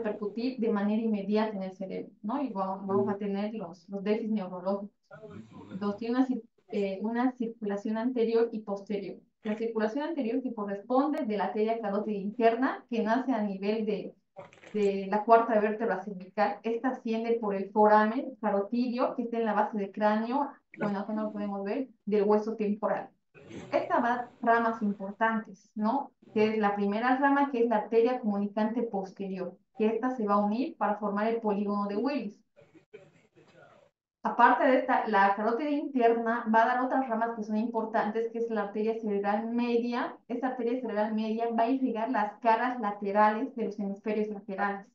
repercutir de manera inmediata en el cerebro, ¿no? Y vamos a tener los déficits neurológicos. Entonces, tiene una circulación anterior y posterior. La circulación anterior que corresponde de la arteria carótida interna, que nace a nivel de la cuarta vértebra cervical. Esta asciende por el foramen carotidio, que está en la base del cráneo, bueno, acá no lo podemos ver, del hueso temporal. Esta va a ramas importantes, ¿no? Que es la primera rama, que es la arteria comunicante posterior, que esta se va a unir para formar el polígono de Willis. Aparte de esta, la carótida interna va a dar otras ramas que son importantes, que es la arteria cerebral media. Esta arteria cerebral media va a irrigar las caras laterales de los hemisferios laterales,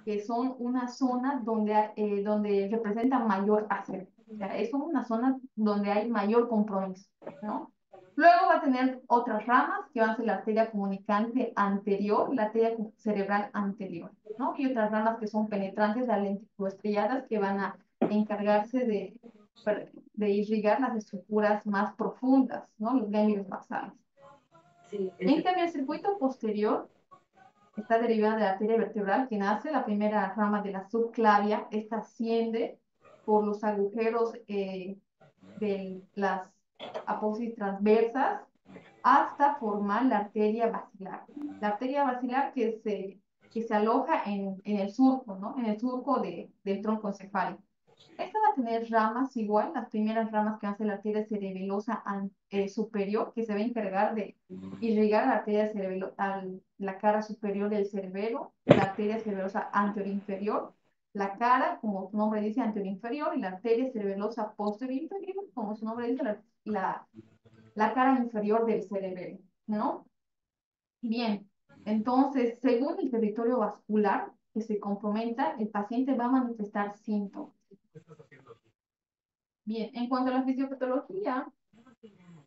que son una zona donde representa mayor acero. O sea, es una zona donde hay mayor compromiso, ¿no? Luego va a tener otras ramas, que van a ser la arteria comunicante anterior, la arteria cerebral anterior, ¿no? Y otras ramas que son penetrantes, las lenticuloestriadas, que van a encargarse de irrigar las estructuras más profundas, ¿no? Los ganglios basales. Sí, En cambio, el circuito posterior está derivada de la arteria vertebral que nace, la primera rama de la subclavia. Esta asciende por los agujeros de las apófisis transversas hasta formar la arteria basilar. La arteria basilar que se aloja en el surco, ¿no? En el surco del tronco encefálico. Esta va a tener ramas igual, las primeras ramas que van a ser la arteria cerebelosa superior, que se va a encargar de irrigar la arteria la cara superior del cerebelo, la arteria cerebelosa anterior-inferior, la cara, como su nombre dice, anterior-inferior, y la arteria cerebelosa posterior-inferior, como su nombre dice, la cara inferior del cerebelo, ¿no? Bien, entonces, según el territorio vascular que se comprometa, el paciente va a manifestar síntomas. Bien, en cuanto a la fisiopatología,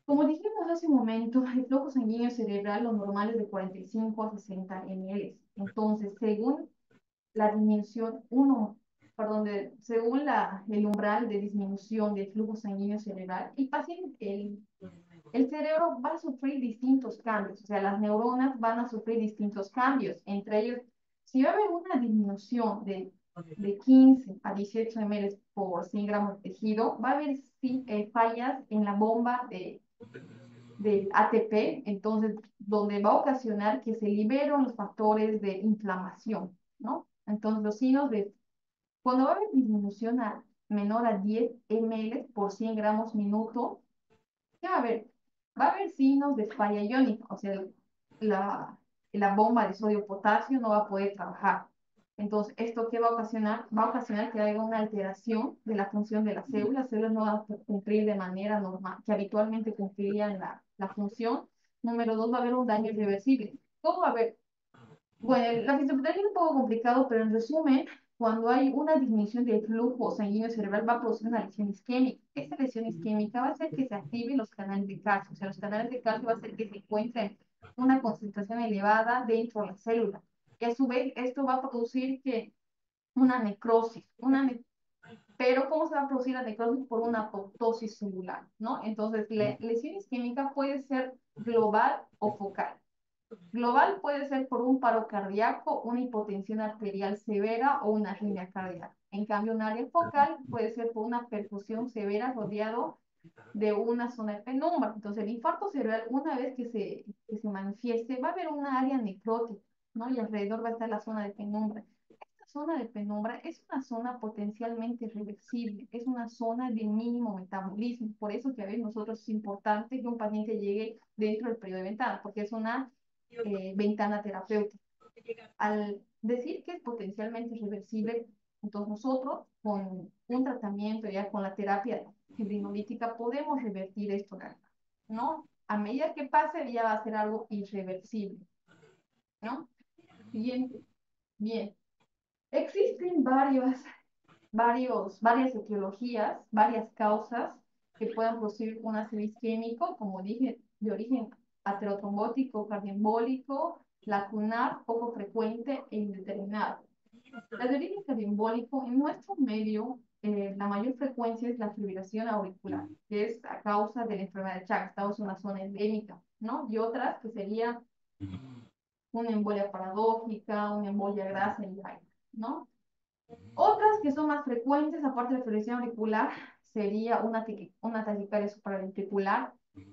como dijimos hace un momento, el flujo sanguíneo cerebral lo normal es de 45 a 60 ml. Entonces, según la disminución, según el umbral de disminución del flujo sanguíneo cerebral, el cerebro va a sufrir distintos cambios, o sea, las neuronas van a sufrir distintos cambios. Entre ellos, si va a haber una disminución de 15 a 18 ml por 100 gramos de tejido, va a haber fallas en la bomba del ATP, entonces, donde va a ocasionar que se liberen los factores de inflamación, ¿no? Entonces, cuando va a haber disminución menor a 10 ml por 100 gramos minuto, ¿qué va a haber? Va a haber signos de falla iónica, o sea, la, la bomba de sodio-potasio no va a poder trabajar. Entonces, ¿esto qué va a ocasionar? Va a ocasionar que haya una alteración de la función de las células no van a cumplir de manera normal, que habitualmente cumplirían la función. Número dos, va a haber un daño irreversible. ¿Cómo va a haber? Bueno, la fisiopatología es un poco complicado, pero en resumen, cuando hay una disminución del flujo sanguíneo cerebral, va a producir una lesión isquémica. Esta lesión isquémica va a hacer que se activen los canales de calcio. O sea, los canales de calcio va a hacer que se encuentren una concentración elevada dentro de la célula. Y a su vez, esto va a producir que una necrosis. Pero ¿cómo se va a producir la necrosis? Por una apoptosis celular, ¿no? Entonces, la lesión isquémica puede ser global o focal. Global puede ser por un paro cardíaco, una hipotensión arterial severa o una arritmia cardíaca. En cambio, un área focal puede ser por una perfusión severa rodeado de una zona de penumbra. Entonces, el infarto cerebral, una vez que se manifieste, va a haber una área necrótica, ¿no? Y alrededor va a estar la zona de penumbra. Esta zona de penumbra es una zona potencialmente reversible, es una zona de mínimo metabolismo. Por eso que a veces nosotros es importante que un paciente llegue dentro del periodo de ventana, porque es una ventana terapéutica. Al decir que es potencialmente reversible, entonces nosotros con un tratamiento ya con la terapia fibrinolítica podemos revertir esto, ¿no? A medida que pase ya va a ser algo irreversible, ¿no? Siguiente. Bien. Existen varias etiologías, varias causas que puedan producir un ácido isquémico, como dije, de origen aterotrombótico, cardioembólico, lacunar, poco frecuente e indeterminado. La de origen cardioembólico, en nuestro medio, la mayor frecuencia es la fibrilación auricular, que es a causa de la enfermedad de Chagas. Estamos en una zona endémica, ¿no? Y otras que serían una embolia paradójica, una embolia grasa y hay, ¿no? Otras que son más frecuentes, aparte de la fibrilación auricular, sería una taquicardia supraventricular.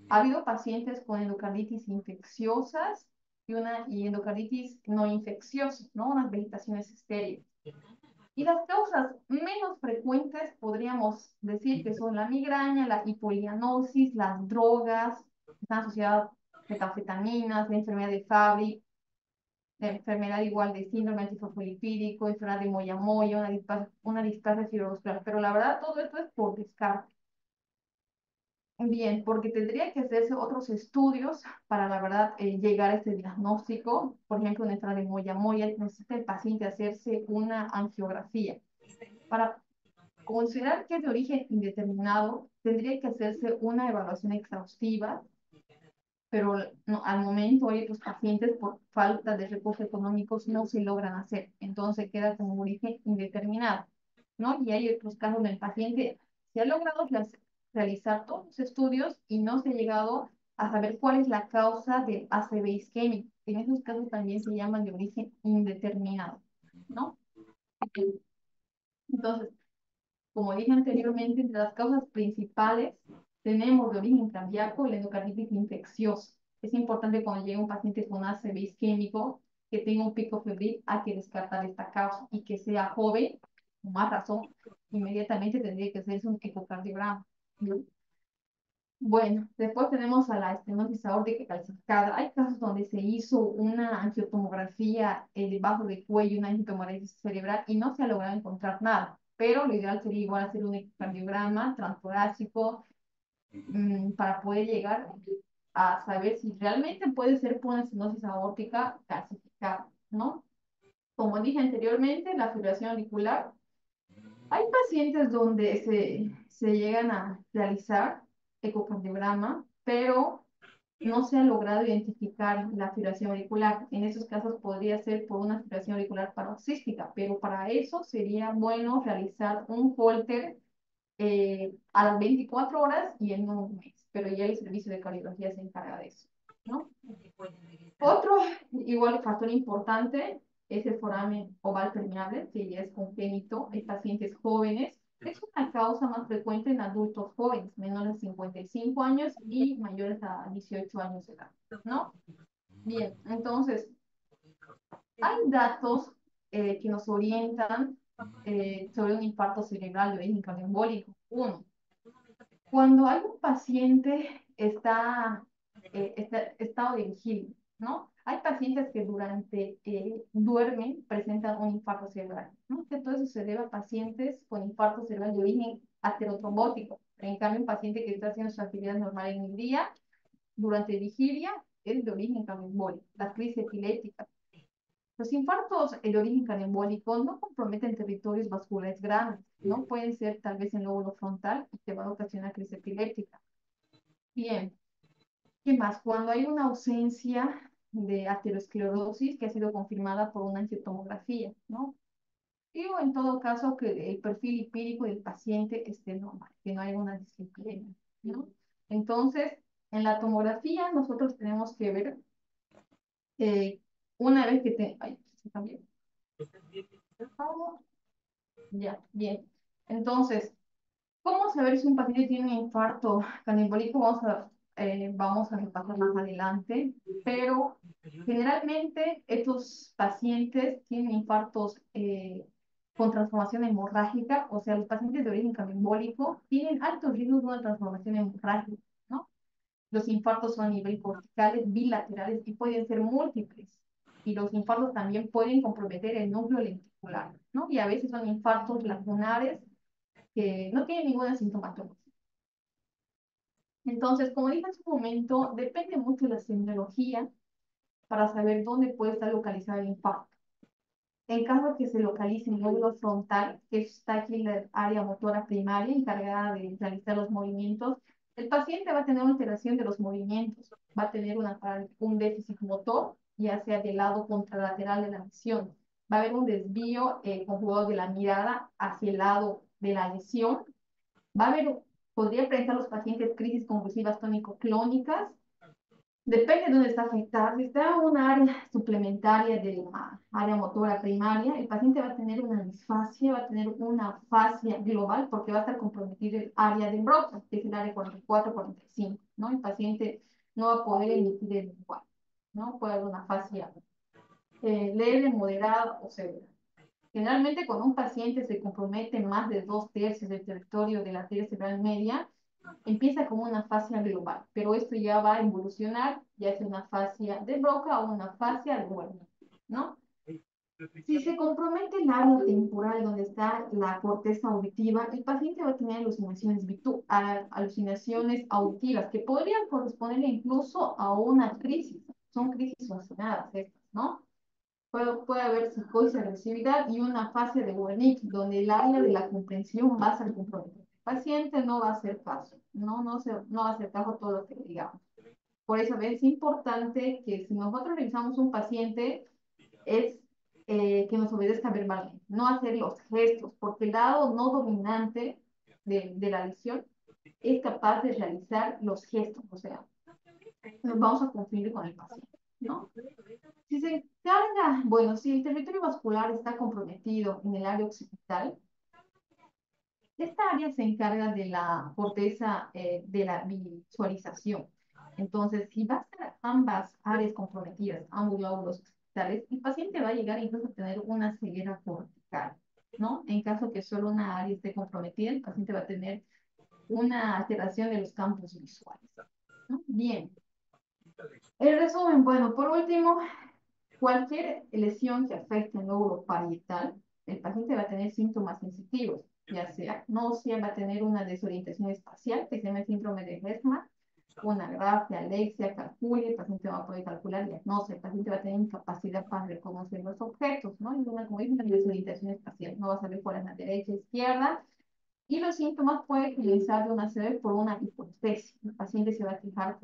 Ha habido pacientes con endocarditis infecciosas y endocarditis no infecciosas, ¿no? Unas vegetaciones estériles. Y las causas menos frecuentes podríamos decir que son la migraña, la hipolianosis, las drogas, que están asociadas a metanfetaminas, la enfermedad de Fabry, la enfermedad igual de síndrome antifosfolipídico, enfermedad de Moyamoya, una displasia fibromuscular. Pero la verdad, todo esto es por descarte. Bien, porque tendría que hacerse otros estudios para, la verdad, llegar a este diagnóstico. Por ejemplo, en enfermedad de Moyamoya necesita el paciente hacerse una angiografía. Para considerar que es de origen indeterminado, tendría que hacerse una evaluación exhaustiva, pero no, al momento hay otros pacientes por falta de recursos económicos no se logran hacer, entonces queda como origen indeterminado, ¿no? Y hay otros casos donde el paciente se ha logrado realizar todos los estudios y no se ha llegado a saber cuál es la causa del ACV isquémico. En esos casos también se llaman de origen indeterminado, ¿no? Entonces, como dije anteriormente, entre las causas principales tenemos de origen cardíaco la endocarditis infecciosa. Es importante cuando llega un paciente con ACV isquémico que tenga un pico febril, hay que descartar esta causa y que sea joven, con más razón, inmediatamente tendría que hacerse un ecocardiograma. ¿No? Bueno, después tenemos a la estenosis aórtica calcificada. Hay casos donde se hizo una angiotomografía debajo del cuello, una angiotomografía cerebral y no se ha logrado encontrar nada. Pero lo ideal sería igual hacer un ecocardiograma transtorácico para poder llegar a saber si realmente puede ser por una estenosis aórtica calcificada, ¿no? Como dije anteriormente, la fibrilación auricular. Hay pacientes donde se llegan a realizar ecocardiograma, pero no se ha logrado identificar la fibrilación auricular. En esos casos podría ser por una fibrilación auricular paroxística, pero para eso sería bueno realizar un Holter a las 24 horas y en un mes, pero ya el servicio de cardiología se encarga de eso, ¿no? Otro igual factor importante es el foramen oval permeable, que ya es congénito en pacientes jóvenes. Es una causa más frecuente en adultos jóvenes, menores de 55 años y mayores a 18 años de edad, ¿no? Bien, entonces, hay datos que nos orientan sobre un infarto cerebral de origen cardioembólico. Uno, cuando hay un paciente está estado de vigilia, ¿no? Hay pacientes que durante duermen presentan un infarto cerebral, ¿no? Que todo eso se debe a pacientes con infarto cerebral de origen aterotrombótico. En cambio, un paciente que está haciendo su actividad normal en el día, durante vigilia, es de origen cardioembólico. Las crisis epilépticas. Los infartos de origen cardioembólico no comprometen territorios vasculares grandes, ¿no? Pueden ser tal vez en el lóbulo frontal y te va a ocasionar crisis epiléptica. Bien, ¿qué más? Cuando hay una ausencia de aterosclerosis que ha sido confirmada por una angiotomografía, ¿no? Digo, en todo caso, que el perfil lipídico del paciente esté normal, que no haya una dislipidemia, ¿no? Entonces, en la tomografía nosotros tenemos que ver, eh, una vez que te... Ay, se cambió. Ya, bien. Entonces, ¿cómo saber si un paciente tiene un infarto cardioembólico? Vamos a repasar más adelante, pero generalmente estos pacientes tienen infartos con transformación hemorrágica, o sea, los pacientes de origen cardioembólico tienen altos riesgos de una transformación hemorrágica, ¿no? Los infartos son a nivel corticales, bilaterales y pueden ser múltiples. Y los infartos también pueden comprometer el núcleo lenticular, ¿no? Y a veces son infartos lacunares que no tienen ninguna sintomatología. Entonces, como dije en su momento, depende mucho de la semiología para saber dónde puede estar localizado el infarto. En caso de que se localice en el lóbulo frontal, que está aquí en la área motora primaria encargada de realizar los movimientos, el paciente va a tener una alteración de los movimientos, va a tener un déficit motor, ya sea del lado contralateral de la lesión. Va a haber un desvío conjugado de la mirada hacia el lado de la lesión. Va a haber, podría presentar los pacientes crisis convulsivas tónico-clónicas Depende de dónde está afectada. Si está en una área suplementaria de la área motora primaria, el paciente va a tener una disfasia, va a tener una afasia global porque va a estar comprometido el área de Broca, que es el área 44-45, ¿no? El paciente no va a poder emitir el lenguaje, ¿no? Puede haber una afasia leve, moderada o severa. Generalmente, cuando un paciente se compromete más de 2/3 del territorio de la arteria cerebral media, empieza como una fascia global, pero esto ya va a evolucionar, ya es una fascia de Broca o una fascia global, ¿no? Si se compromete el área temporal donde está la corteza auditiva, el paciente va a tener alucinaciones auditivas que podrían corresponder incluso a una crisis. Son crisis funcionadas estas, ¿no? Puede haber psicosis, agresividad y una fase de Wernicke, donde el área de la comprensión va a ser comprometida. El paciente no va a hacer caso, no va a hacer caso a todo lo que le digamos. Por eso es importante que si nosotros revisamos un paciente, es que nos obedezca verbalmente, no hacer los gestos, porque el lado no dominante de la lesión es capaz de realizar los gestos, o sea, nos vamos a confundir con el paciente, ¿no? Si se encarga, bueno, si el territorio vascular está comprometido en el área occipital, esta área se encarga de la corteza de la visualización. Entonces, si va a estar ambas áreas comprometidas, ambos lóbulos occipitales, el paciente va a llegar incluso a tener una ceguera cortical, ¿no? En caso que solo una área esté comprometida, el paciente va a tener una alteración de los campos visuales, ¿no? Bien. El resumen, bueno, por último, cualquier lesión que afecte el lóbulo parietal, el paciente va a tener síntomas sensitivos, ya sea náusea, va a tener una desorientación espacial, que se llama el síndrome de Hesma, una grafia, alexia, calculia, el paciente va a poder calcular diagnóstico, el paciente va a tener incapacidad para reconocer los objetos, ¿no? Y una, como dice, una desorientación espacial, no va a saber cuál es la derecha, izquierda, y los síntomas pueden comenzar de una severa por una hipoestesia. El paciente se va a fijar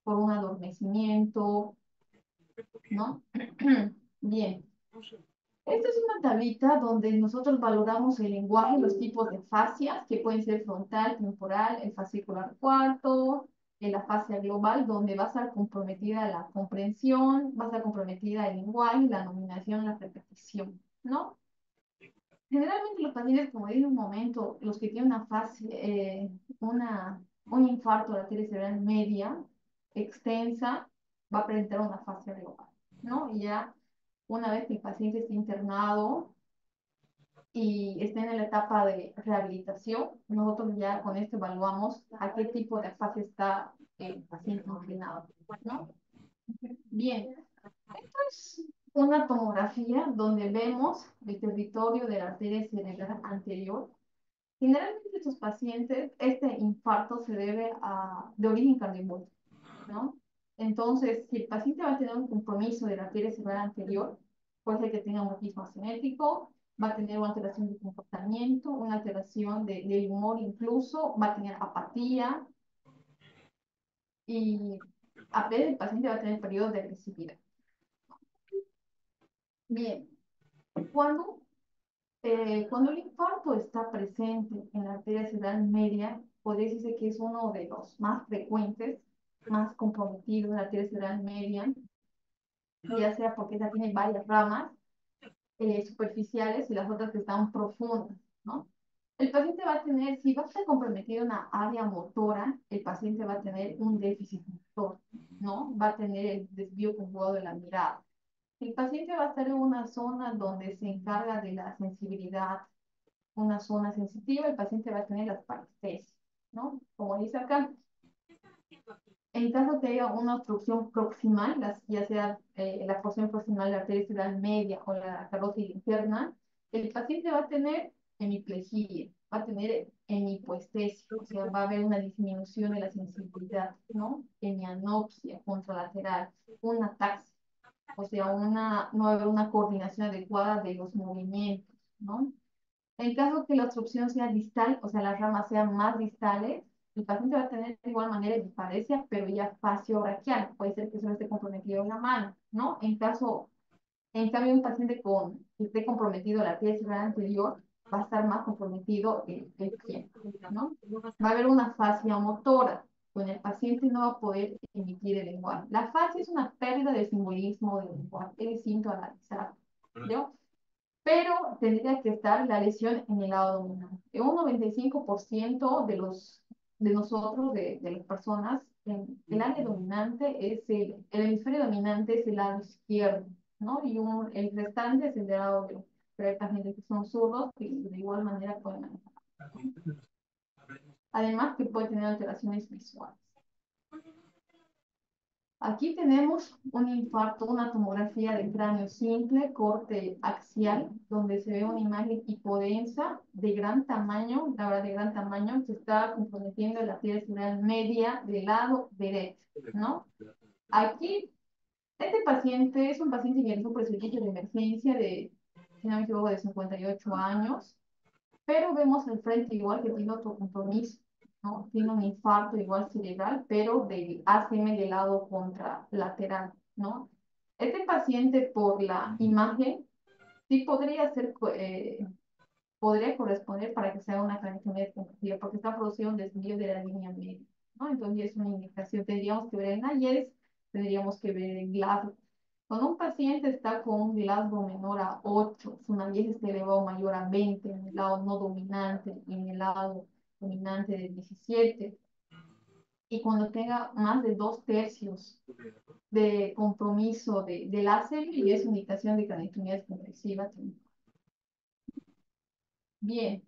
por un adormecimiento, ¿no? Bien. Esta es una tablita donde nosotros valoramos el lenguaje, los tipos de fascias, que pueden ser frontal, temporal, el fascicular cuarto, la fascia global, donde va a estar comprometida la comprensión, va a estar comprometida el lenguaje, la nominación, la repetición, ¿no? Generalmente los pacientes, como dije un momento, los que tienen una fascia, un infarto de la arteria cerebral media extensa, va a presentar una fascia global, ¿no? Y ya una vez que el paciente esté internado y esté en la etapa de rehabilitación, nosotros ya con esto evaluamos a qué tipo de afasia está el paciente inclinado, ¿no? Bien, esto es una tomografía donde vemos el territorio de la arteria cerebral anterior. Generalmente estos pacientes, este infarto se debe de origen cardioembólico, ¿no? Entonces, si el paciente va a tener un compromiso de la arteria cerebral anterior, puede ser que tenga un autismo asimétrico, va a tener una alteración de comportamiento, una alteración del humor incluso, va a tener apatía y a veces el paciente va a tener periodos de agresividad. Bien, cuando, cuando el infarto está presente en la arteria cerebral media, podría decirse que es uno de los más frecuentes, más comprometidos de la arteria cerebral media, ya sea porque esta tiene varias ramas superficiales y las otras que están profundas, ¿no? El paciente va a tener, si va a estar comprometido en una área motora, el paciente va a tener un déficit motor, ¿no? Va a tener el desvío conjugado de la mirada. El paciente va a estar en una zona donde se encarga de la sensibilidad, una zona sensitiva, el paciente va a tener las parestesias, ¿no? Como dice acá, en caso que haya una obstrucción proximal, ya sea la porción proximal de la arteria cerebral media o la carótida interna, el paciente va a tener hemiplegia, va a tener hemipoestesia, o sea, va a haber una disminución de la sensibilidad, ¿no? Hemianopsia contralateral, una ataxia, o sea, no va a haber una coordinación adecuada de los movimientos, ¿no? En caso que la obstrucción sea distal, o sea, las ramas sean más distales, el paciente va a tener de igual manera disparesia, pero ya facio-braquial. Puede ser que solo esté comprometido en la mano, ¿no? En cambio, un paciente que esté comprometido la arteria cerebral anterior, va a estar más comprometido el pie, ¿no? Va a haber una fascia motora. Con el paciente no va a poder emitir el lenguaje. La fase es una pérdida del simbolismo del lenguaje, es distinto a la disartria, ¿no? Pero tendría que estar la lesión en el lado dominante. Un 95% de nosotros, de las personas, el área dominante es el hemisferio dominante es el lado izquierdo, ¿no? Y el restante es el del lado derecho. Pero hay pacientes que son zurdos y de igual manera pueden manejar, ¿no? Además que puede tener alteraciones visuales. Aquí tenemos un infarto, una tomografía de cráneo simple, corte axial, donde se ve una imagen hipodensa de gran tamaño, la verdad de gran tamaño, que está comprometiendo la arteria cerebral media del lado derecho, ¿no? Aquí, este paciente es un paciente que ingresó por el servicio de emergencia de, si no me equivoco, de 58 años, pero vemos al frente igual que tiene otro compromiso, ¿no? Tiene un infarto igual cerebral, pero del ACM del lado contralateral, ¿no? Este paciente por la imagen sí podría corresponder para que sea una craniotomía congestiva, porque está produciendo un desvío de la línea media, ¿no? Entonces es una indicación. Tendríamos que ver en Nayes, tendríamos que ver en Glasgow. Cuando un paciente está con un Glasgow menor a 8, su Nayes está elevado mayor a 20 en el lado no dominante y en el lado dominante de 17, y cuando tenga más de 2 tercios de compromiso del ACM, y es indicación de craniotomía congestiva. Bien.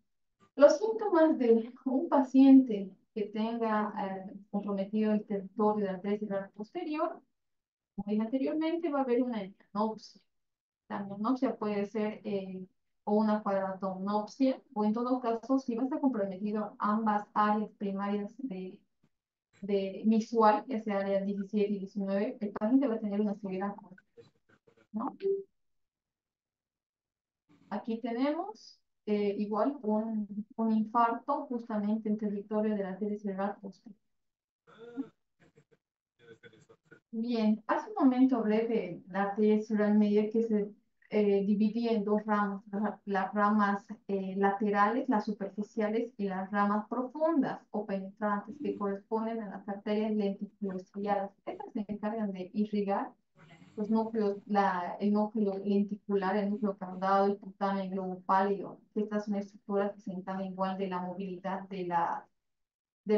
Los síntomas de un paciente que tenga comprometido el territorio de la arteria cerebral posterior, como dije anteriormente, va a haber una mianopsia. La mianopsia puede ser o una cuadratomnopsia, o en todo caso, si va a estar comprometido ambas áreas primarias de visual, ya sea área 17 y 19, el paciente va a tener una ceguera corta, ¿no? Aquí tenemos igual un infarto justamente en territorio de la arteria cerebral posterior. Bien, hace un momento hablé de la arteria cerebral media que se dividía en dos ramas, las ramas laterales, las superficiales, y las ramas profundas o penetrantes que corresponden a las arterias lenticuloestriadas. Estas se encargan de irrigar los núcleos, el núcleo lenticular, el núcleo caudado, el cutáneo, el globo pálido. Estas son estructuras que se encargan igual de la movilidad de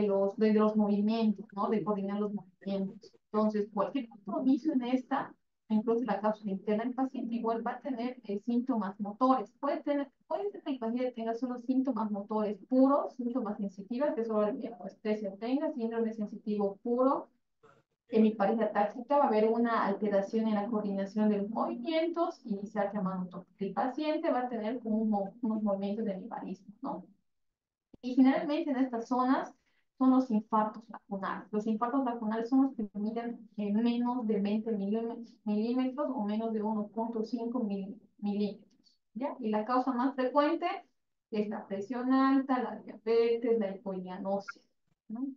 los movimientos, ¿no? De coordinar los movimientos. Entonces, cualquier compromiso en esta, incluso la cápsula interna del paciente, igual va a tener síntomas motores. Puede ser que el paciente tenga solo síntomas motores puros, síntomas sensitivos, que solo el miopestesia tenga, síndrome sensitivo puro. En mi pareja táctica va a haber una alteración en la coordinación de los movimientos y se ha llamado. El paciente va a tener como unos movimientos de nivarismo, ¿no? Y generalmente en estas zonas son los infartos lacunales. Los infartos lacunales son los que miden menos de 20 milímetros o menos de 1,5 milímetros, ¿ya? Y la causa más frecuente es la presión alta, la diabetes, la hipoianosia, ¿no?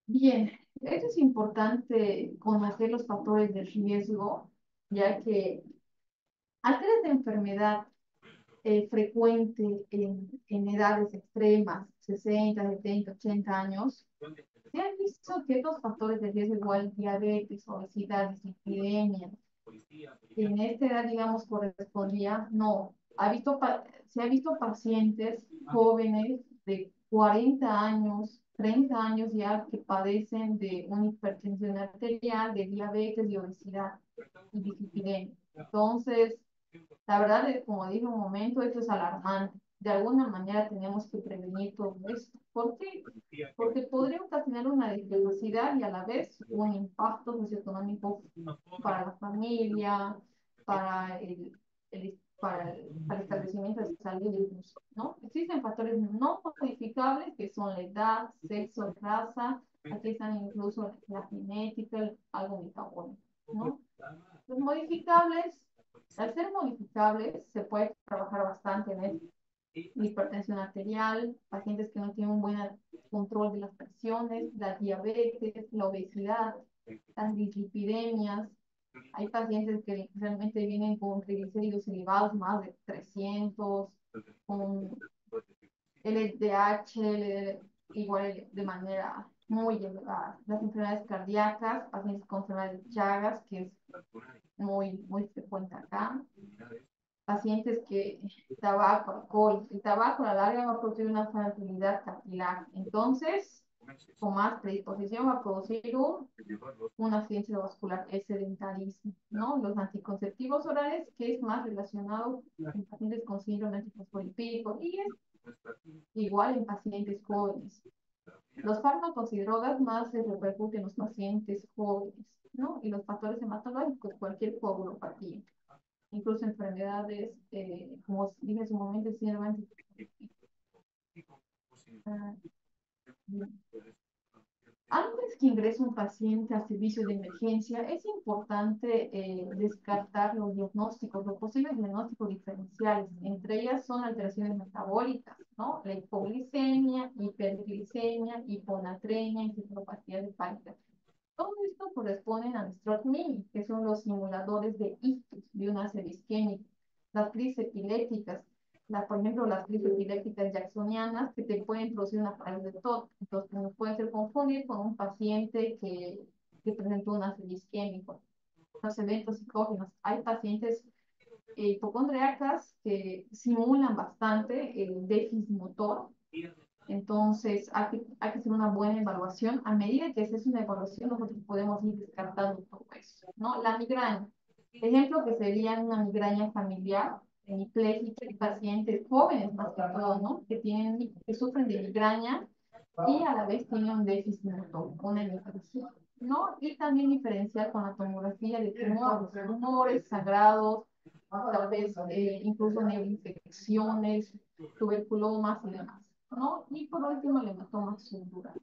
Bien, esto es importante conocer los factores de riesgo, ya que al tener esta enfermedad frecuente en edades extremas, 60, 70, 80 años, se han visto que estos factores de riesgo, igual diabetes, obesidad, dislipidemia, en esta edad, digamos, correspondía, no, se ha visto pacientes jóvenes de 40 años, 30 años ya, que padecen de una hipertensión arterial, de diabetes, de obesidad y dislipidemia. Entonces, la verdad, como dije un momento, esto es alarmante. De alguna manera tenemos que prevenir todo esto. ¿Por qué? Porque podría ocasionar una discapacidad y a la vez un impacto socioeconómico para la familia, para el establecimiento de salud incluso, ¿no? Existen factores no modificables que son la edad, sexo, raza. Aquí están incluso la genética, algo metabólico, ¿no? Los modificables, al ser modificables, se puede trabajar bastante en esto. La hipertensión arterial, pacientes que no tienen un buen control de las presiones, la diabetes, la obesidad, las dislipidemias. Hay pacientes que realmente vienen con triglicéridos elevados, más de 300, con LDH, igual de manera muy elevadas. Las enfermedades cardíacas, pacientes con enfermedades de Chagas, que es muy frecuente acá. Pacientes que tabaco, alcohol. El tabaco a la larga va a producir una fragilidad capilar. Entonces, con más predisposición va a producir un accidente vascular, el sedentarismo, ¿no? Los anticonceptivos orales, que es más relacionado en pacientes con síndrome antifosfolipídico y es igual en pacientes jóvenes. Los fármacos y drogas más se repercuten en los pacientes jóvenes, ¿no? Y los factores hematológicos, cualquier coagulopatía, incluso enfermedades, como dije en su momento, síndrome antifosfolipídico. Antes que ingrese un paciente al servicio de emergencia, es importante descartar los diagnósticos, los posibles diagnósticos diferenciales. Entre ellas son alteraciones metabólicas, ¿no? La hipoglicemia, hiperglicemia, hiponatremia, encefalopatía hepática. Todo esto corresponde a STROT-MIMI, que son los simuladores de ictus, de una serie isquémica. Las crisis epilépticas, por ejemplo, las crisis epilépticas jacksonianas, que te pueden producir una parálisis de TOT. Entonces, nos puede ser confundir con un paciente que presentó una serie isquémica. Los eventos psicógenos. Hay pacientes hipocondriacas que simulan bastante el déficit motor. Entonces, hay que hacer una buena evaluación. A medida que se hace una evaluación, nosotros podemos ir descartando todo eso, ¿no? La migraña. Ejemplo que sería una migraña familiar, hemipléjica, de pacientes jóvenes más que todo, ¿no? Que sufren de migraña y a la vez tienen un déficit motor, una hemiplegia, ¿no? Y también diferenciar con la tomografía de tumores sagrados, tal vez incluso neuroinfecciones, tuberculomas y demás, ¿no? Y por último, el hematoma subdural.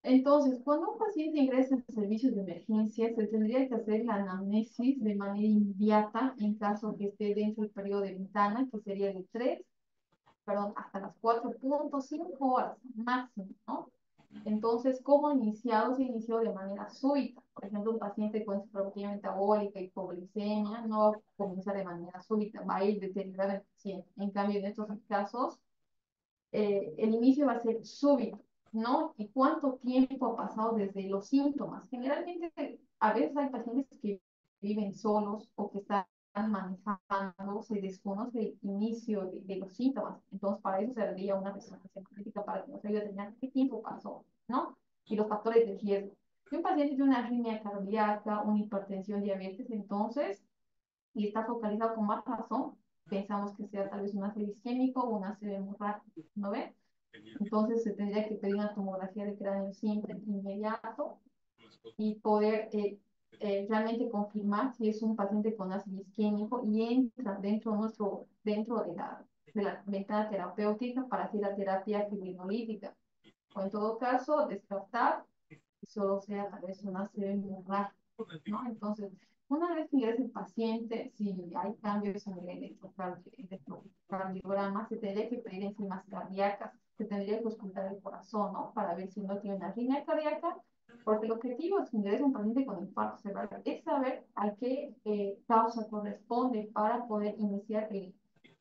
Entonces, cuando un paciente ingresa en servicios de emergencia, se tendría que hacer la anamnesis de manera inmediata en caso que esté dentro del periodo de ventana, que sería de 3, perdón, hasta las 4.5 horas máximo, ¿no? Entonces, ¿cómo iniciado? Se inició de manera súbita. Por ejemplo, un paciente con cefalopatía metabólica, hipoglicemia, no va a comenzar de manera súbita, va a ir deteriorando el paciente. En cambio, en estos casos, el inicio va a ser súbito, ¿no? ¿Y cuánto tiempo ha pasado desde los síntomas? Generalmente, a veces hay pacientes que viven solos o que están manejando, se desconoce el inicio de los síntomas. Entonces, para eso se haría una resonancia magnética para que nos ayude a determinar qué tiempo pasó, ¿no? Y los factores de riesgo. Si un paciente tiene una arritmia cardíaca, una hipertensión, diabetes, entonces, y está focalizado con más razón, pensamos que sea tal vez un ácido isquémico o un ácido hemorrágico, ¿no ve? Entonces se tendría que pedir una tomografía de cráneo siempre inmediato y poder realmente confirmar si es un paciente con ácido isquémico y entra dentro de la ventana terapéutica para hacer la terapia fibrinolítica. O en todo caso, descartar que solo sea tal vez un ácido hemorrágico, ¿no? Entonces, una vez que ingrese el paciente, si hay cambios en el electrocardiograma, se tendría que pedir enzimas cardíacas, se tendría que auscultar el corazón, ¿no? Para ver si no tiene una arritmia cardíaca, porque el objetivo es que ingrese un paciente con infarto cerebral, es saber a qué causa corresponde para poder iniciar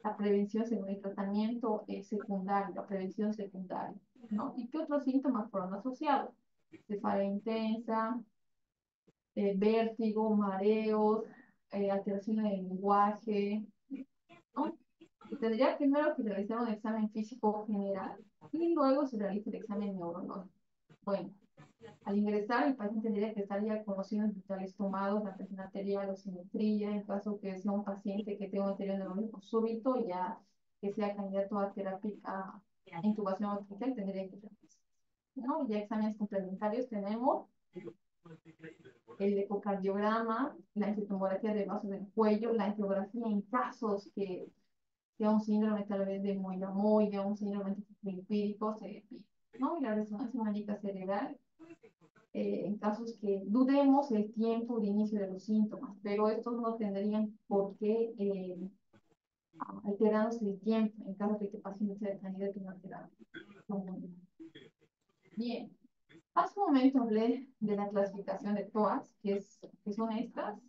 la prevención según el tratamiento secundario, la prevención secundaria, ¿no? ¿Y qué otros síntomas fueron asociados? Cefalea intensa, vértigo, mareos, alteración del lenguaje, ¿no? Y tendría primero que realizar un examen físico general y luego se realiza el examen neurológico. Bueno, al ingresar, el paciente tendría que estar ya con los signos vitales tomados, la presión arterial, la osimetría, en caso que sea un paciente que tenga un deterioro neurológico súbito, ya que sea candidato a terapia, a intubación artificial, tendría que realizar, ¿no? Ya exámenes complementarios tenemos el ecocardiograma, la angiotomografía de vasos del cuello, la angiografía en casos que sea un síndrome tal vez de moidamoide, un síndrome antifosfolipídico, ¿no? Y la resonancia magnética cerebral, en casos que dudemos el tiempo de inicio de los síntomas, pero estos no tendrían por qué alterarnos el tiempo en caso de que el paciente sea candidato a una terapia. Bien, hace un momento hablé de la clasificación de TOAS, que son estas,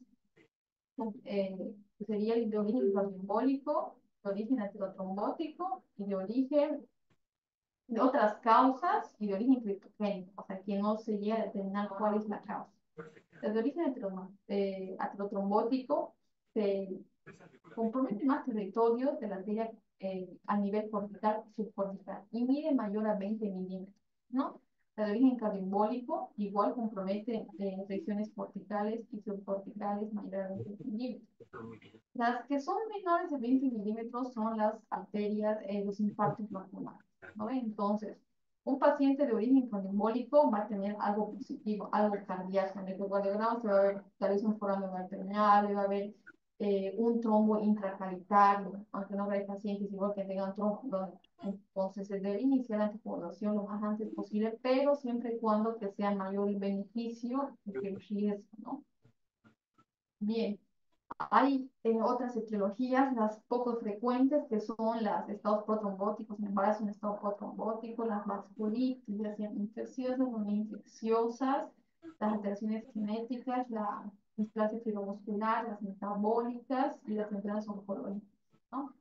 que sería el de origen cardioembólico, de origen aterotrombótico y de origen de otras causas y de origen criptogénico, o sea, que no se llega a determinar cuál es la causa. El de origen aterotrombótico se compromete más territorios de la arteria a nivel cortical y subcortical y mide mayor a 20 milímetros, ¿no? La de origen cardioembólico igual compromete regiones corticales y subcorticales mayor a 20 milímetros. Las que son menores de 20 milímetros son las arterias, los infartos vasculares, ¿no? Entonces, un paciente de origen cardioembólico va a tener algo positivo, algo cardíaco. En el ecocardiograma se va a ver tal vez un foramen arterial, va a haber un trombo intracavitario, aunque no hay pacientes igual que tengan trombo, ¿no? Entonces, se debe iniciar la anticoagulación lo más antes posible, pero siempre y cuando que sea mayor el beneficio que el riesgo, ¿no? Bien. Hay otras etiologías, las poco frecuentes, que son las estados protrombóticos, en embarazo en estado protrombótico, las vasculitis, ya sean infecciosas o no infecciosas, las alteraciones genéticas, la displasia fibromuscular, las metabólicas y las enfermedades oncológicas, ¿no?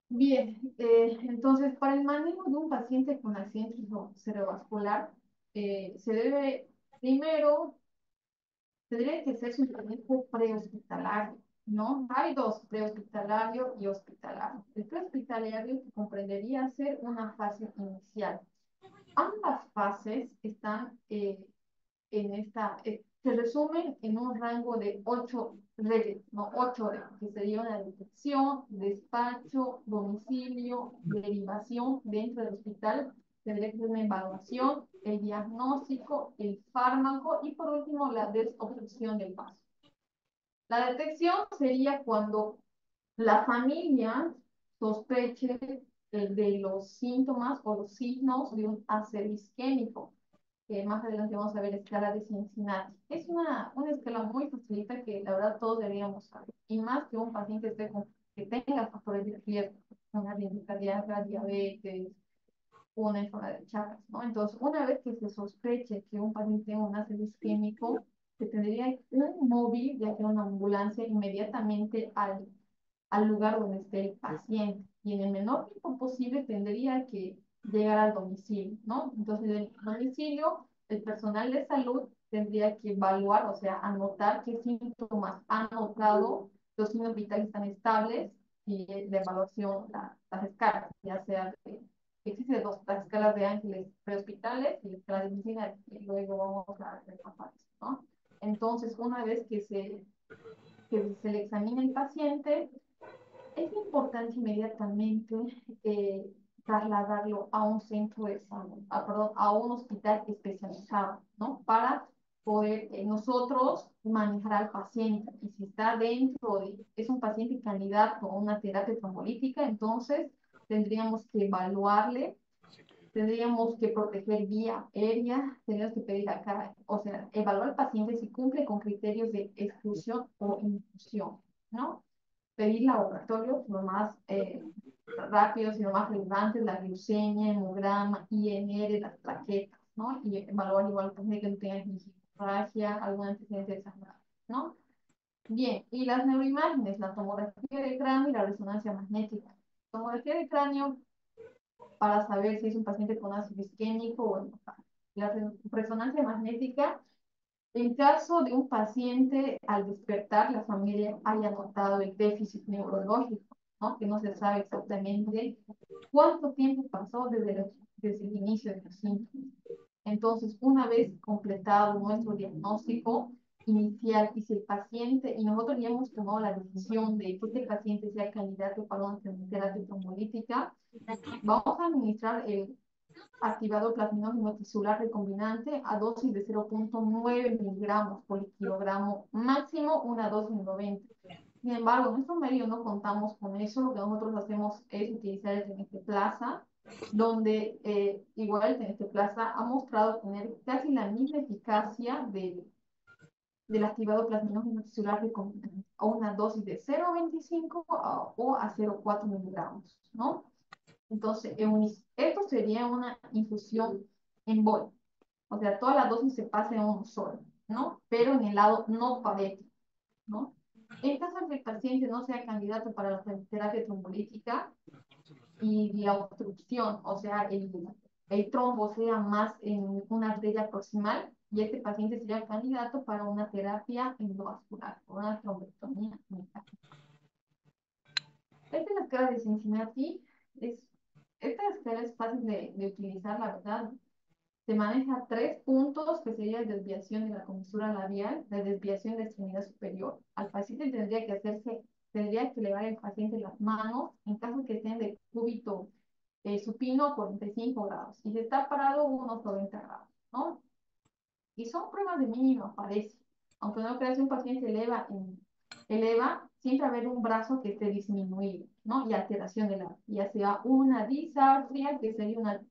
Bien, entonces para el manejo de un paciente con accidente cerebrovascular, se debe primero tendría que ser simplemente prehospitalario, ¿no? Hay dos, prehospitalario y hospitalario. El prehospitalario comprendería ser una fase inicial. Ambas fases están se resumen en un rango de 8 reglas, ¿no? 8 que sería una detección, despacho, domicilio, derivación dentro del hospital, tendría que ser una evaluación, el diagnóstico, el fármaco y por último la desobstrucción del vaso. La detección sería cuando la familia sospeche de los síntomas o los signos de un ácido isquémico, que más adelante vamos a ver escala de Cincinnati. Es una escala muy facilita que la verdad todos deberíamos saber. Y más que un paciente que tenga factores de riesgo, una arritmia cardíaca, diabetes, una enfermedad de Chagas, ¿no? Entonces, una vez que se sospeche que un paciente tiene un ácido isquémico, se tendría un móvil, ya que una ambulancia, inmediatamente al lugar donde esté el paciente. Y en el menor tiempo posible tendría que llegar al domicilio, ¿no? Entonces, en el domicilio, el personal de salud tendría que evaluar, o sea, anotar qué síntomas han notado, los signos vitales están estables y de evaluación, las escalas, ya sea existen las escalas de ángeles prehospitales y la escala de medicina, y luego vamos a repasar eso, ¿no? Entonces, una vez que se le examina el paciente, es importante inmediatamente trasladarlo a un centro de salud, perdón, a un hospital especializado, ¿no? Para poder nosotros manejar al paciente. Y si está es un paciente candidato a una terapia trombolítica, entonces tendríamos que evaluarle, tendríamos que proteger vía aérea, tendríamos que pedir acá, o sea, evaluar al paciente si cumple con criterios de exclusión o inclusión, ¿no? Pedir laboratorios lo más rápidos y lo más relevantes, la glucemia, hemograma, INR, las plaquetas, ¿no? Y evaluar igual pues, que no tenga hemorragia, algún antecedente de sangrado, ¿no? Bien, y las neuroimágenes, la tomografía de cráneo y la resonancia magnética. Tomografía de cráneo para saber si es un paciente con ácido isquémico o no. La resonancia magnética en caso de un paciente, al despertar, la familia haya notado el déficit neurológico, ¿no? Que no se sabe exactamente cuánto tiempo pasó desde el inicio de los síntomas. Entonces, una vez completado nuestro diagnóstico inicial, y si el paciente, y nosotros ya hemos tomado la decisión de que este paciente sea candidato para una terapia trombolítica, vamos a administrar el activado plasminógeno tisular recombinante a dosis de 0,9 miligramos por kilogramo, máximo una dosis de 90. Sin embargo, en nuestro medio no contamos con eso. Lo que nosotros hacemos es utilizar el TNT Plaza, donde igual el TNT Plaza ha mostrado tener casi la misma eficacia del activado plasminógeno tisular recombinante a una dosis de 0,25 o a 0,4 miligramos, ¿no? Entonces, esto sería una infusión en bol. O sea, toda la dosis se pasa en uno solo, ¿no? Pero en el lado no parético, ¿no? En caso de que el paciente no sea candidato para la terapia trombolítica, y la obstrucción, o sea, el trombo sea más en una arteria proximal, y este paciente sería candidato para una terapia endovascular, o una trombectomía mecánica. Esta es la escala de Cincinnati. Es, esta escala es fácil de utilizar, la verdad. Se maneja tres puntos, que sería la desviación de la comisura labial, la desviación de la extremidad superior. Al paciente tendría que elevar el paciente las manos en caso que estén de cúbito supino 45 grados. Y si está parado, unos 90 grados, ¿no? Y son pruebas de mínima, parece. Aunque no creas, si un paciente eleva, siempre va a haber un brazo que esté disminuido, ¿no? Y alteración de ya sea una disartria, que sería una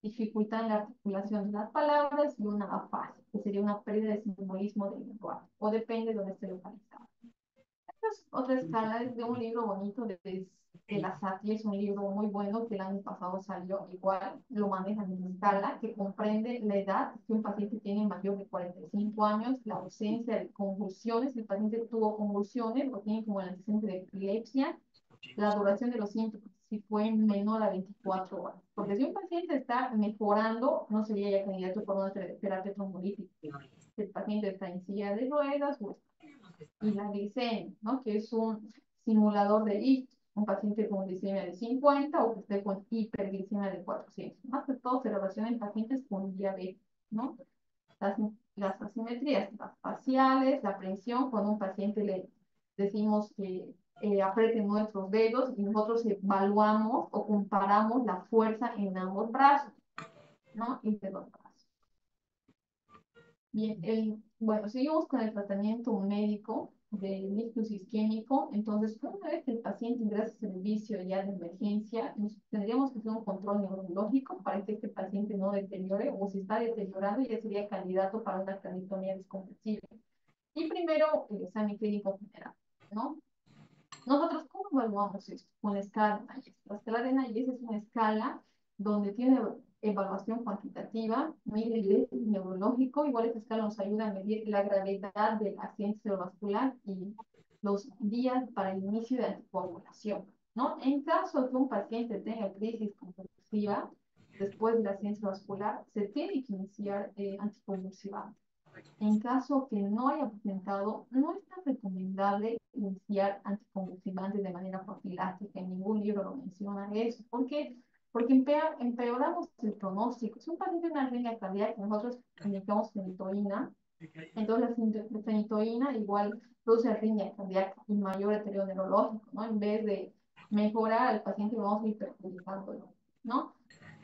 dificultad en la articulación de las palabras, y una afasia, que sería una pérdida de simbolismo del lenguaje, o depende de dónde esté localizado. Esta es otra escala, es de un libro bonito de la Satie, es un libro muy bueno que el año pasado salió igual, lo manejan en escala, que comprende la edad que un paciente tiene mayor de 45 años, la ausencia de convulsiones, si el paciente tuvo convulsiones o tiene como el antecedente de epilepsia, la duración de los síntomas, si fue menor a 24 horas. Porque si un paciente está mejorando, no sería ya candidato por una terapia trombolítica. Si el paciente está en silla de ruedas, pues, y la glicemia, ¿no? Que es un simulador de ictus, un paciente con glicemia de 50 o que esté con hiperglicemia de 400. Más que todo se relaciona en pacientes con diabetes, ¿no? Las, las asimetrías, las faciales, la presión, cuando a un paciente le decimos que apriete nuestros dedos y nosotros evaluamos o comparamos la fuerza en ambos brazos, ¿no? Y de los brazos. Bien, bueno, seguimos con el tratamiento médico del ictus isquémico. Entonces, una vez que el paciente ingresa a servicio ya de emergencia, tendríamos que hacer un control neurológico para que este paciente no deteriore, o si está deteriorando, ya sería candidato para una cranitomía descompresible. Y primero, el examen clínico general, ¿no? Nosotros, ¿cómo evaluamos esto? Con la escala de Nayes. La escala de Nayes es una escala donde tiene evaluación cuantitativa, mide el déficit neurológico. Igual esta escala nos ayuda a medir la gravedad del accidente cerebrovascular y los días para el inicio de anticoagulación, ¿no? En caso de que un paciente tenga crisis convulsiva después del accidente cerebrovascular, se tiene que iniciar anticonvulsivante. En caso que no haya presentado, no es tan recomendable iniciar anticonvulsivantes de manera profiláctica. En ningún libro lo menciona eso. ¿Por qué? Porque empeoramos el pronóstico. Si un paciente tiene una arritmia cardíaca, nosotros indicamos fenitoína. Entonces la fenitoína igual produce arritmia cardíaca y mayor deterioro neurológico, ¿no? En vez de mejorar al paciente, vamos a ir perjudicándolo, ¿no?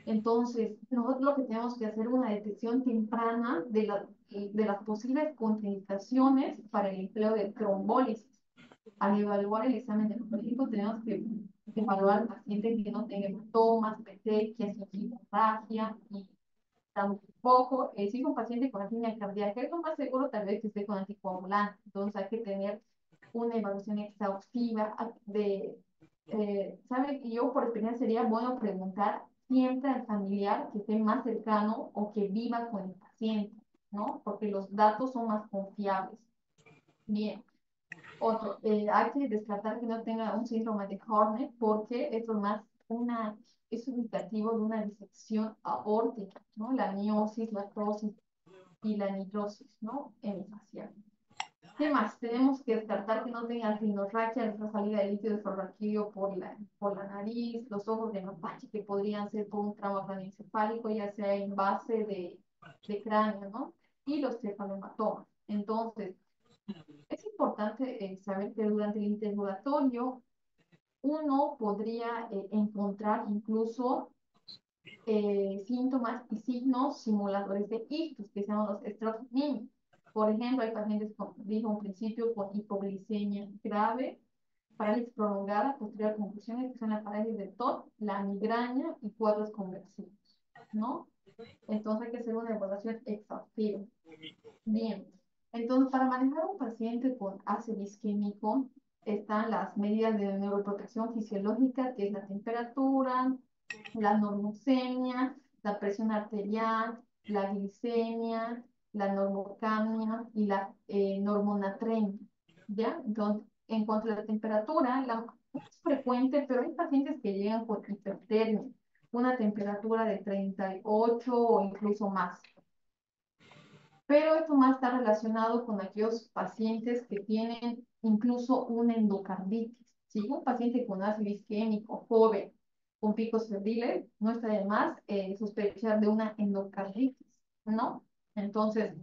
Entonces, nosotros lo que tenemos que hacer es una detección temprana de las posibles contraindicaciones para el empleo de trombólisis. Al evaluar el examen neurológico, tenemos que evaluar al paciente que no tenga hematomas, petequias, hemorragia, y tampoco, si es un paciente con arritmia cardíaca, es lo más seguro tal vez que esté con anticoagulante. Entonces, hay que tener una evaluación exhaustiva ¿sabe? Yo por experiencia sería bueno preguntar siempre al familiar que esté más cercano o que viva con el paciente, ¿no? Porque los datos son más confiables. Bien. Otro, hay que descartar que no tenga un síndrome de Horner, porque eso es indicativo de una disección aórtica, ¿no? La miosis, la trosis y la nitrosis, ¿no? Hemifacial. ¿Qué más? Tenemos que descartar que no tenga rinorraquia, esa salida de líquido cefalorraquídeo por la nariz, los ojos de mapache, que podrían ser por un trauma craneoencefálico, ya sea en base de cráneo, ¿no? Y los cefalomatomas. Entonces, es importante saber que durante el interrogatorio uno podría encontrar incluso síntomas y signos simuladores de ictus, que son los stroke mini. Por ejemplo, hay pacientes, como dijo un principio, con hipoglicemia grave, parálisis prolongada, posterior a convulsiones, que son las parálisis de TOC, la migraña y cuadros conversivos, ¿no? Entonces hay que hacer una evaluación exhaustiva. Bien, entonces para manejar un paciente con ácido isquémico están las medidas de neuroprotección fisiológica, que es la temperatura, la normoxemia, la presión arterial, la glicemia, la normocamia y la normonatremia, ¿ya? Entonces, en cuanto a la temperatura, Es frecuente, pero hay pacientes que llegan con hipertermia, una temperatura de 38 o incluso más. Pero esto más está relacionado con aquellos pacientes que tienen incluso una endocarditis. Si un paciente con ácido isquémico joven, con picos febriles, no está de más sospechar de una endocarditis, ¿no? Entonces,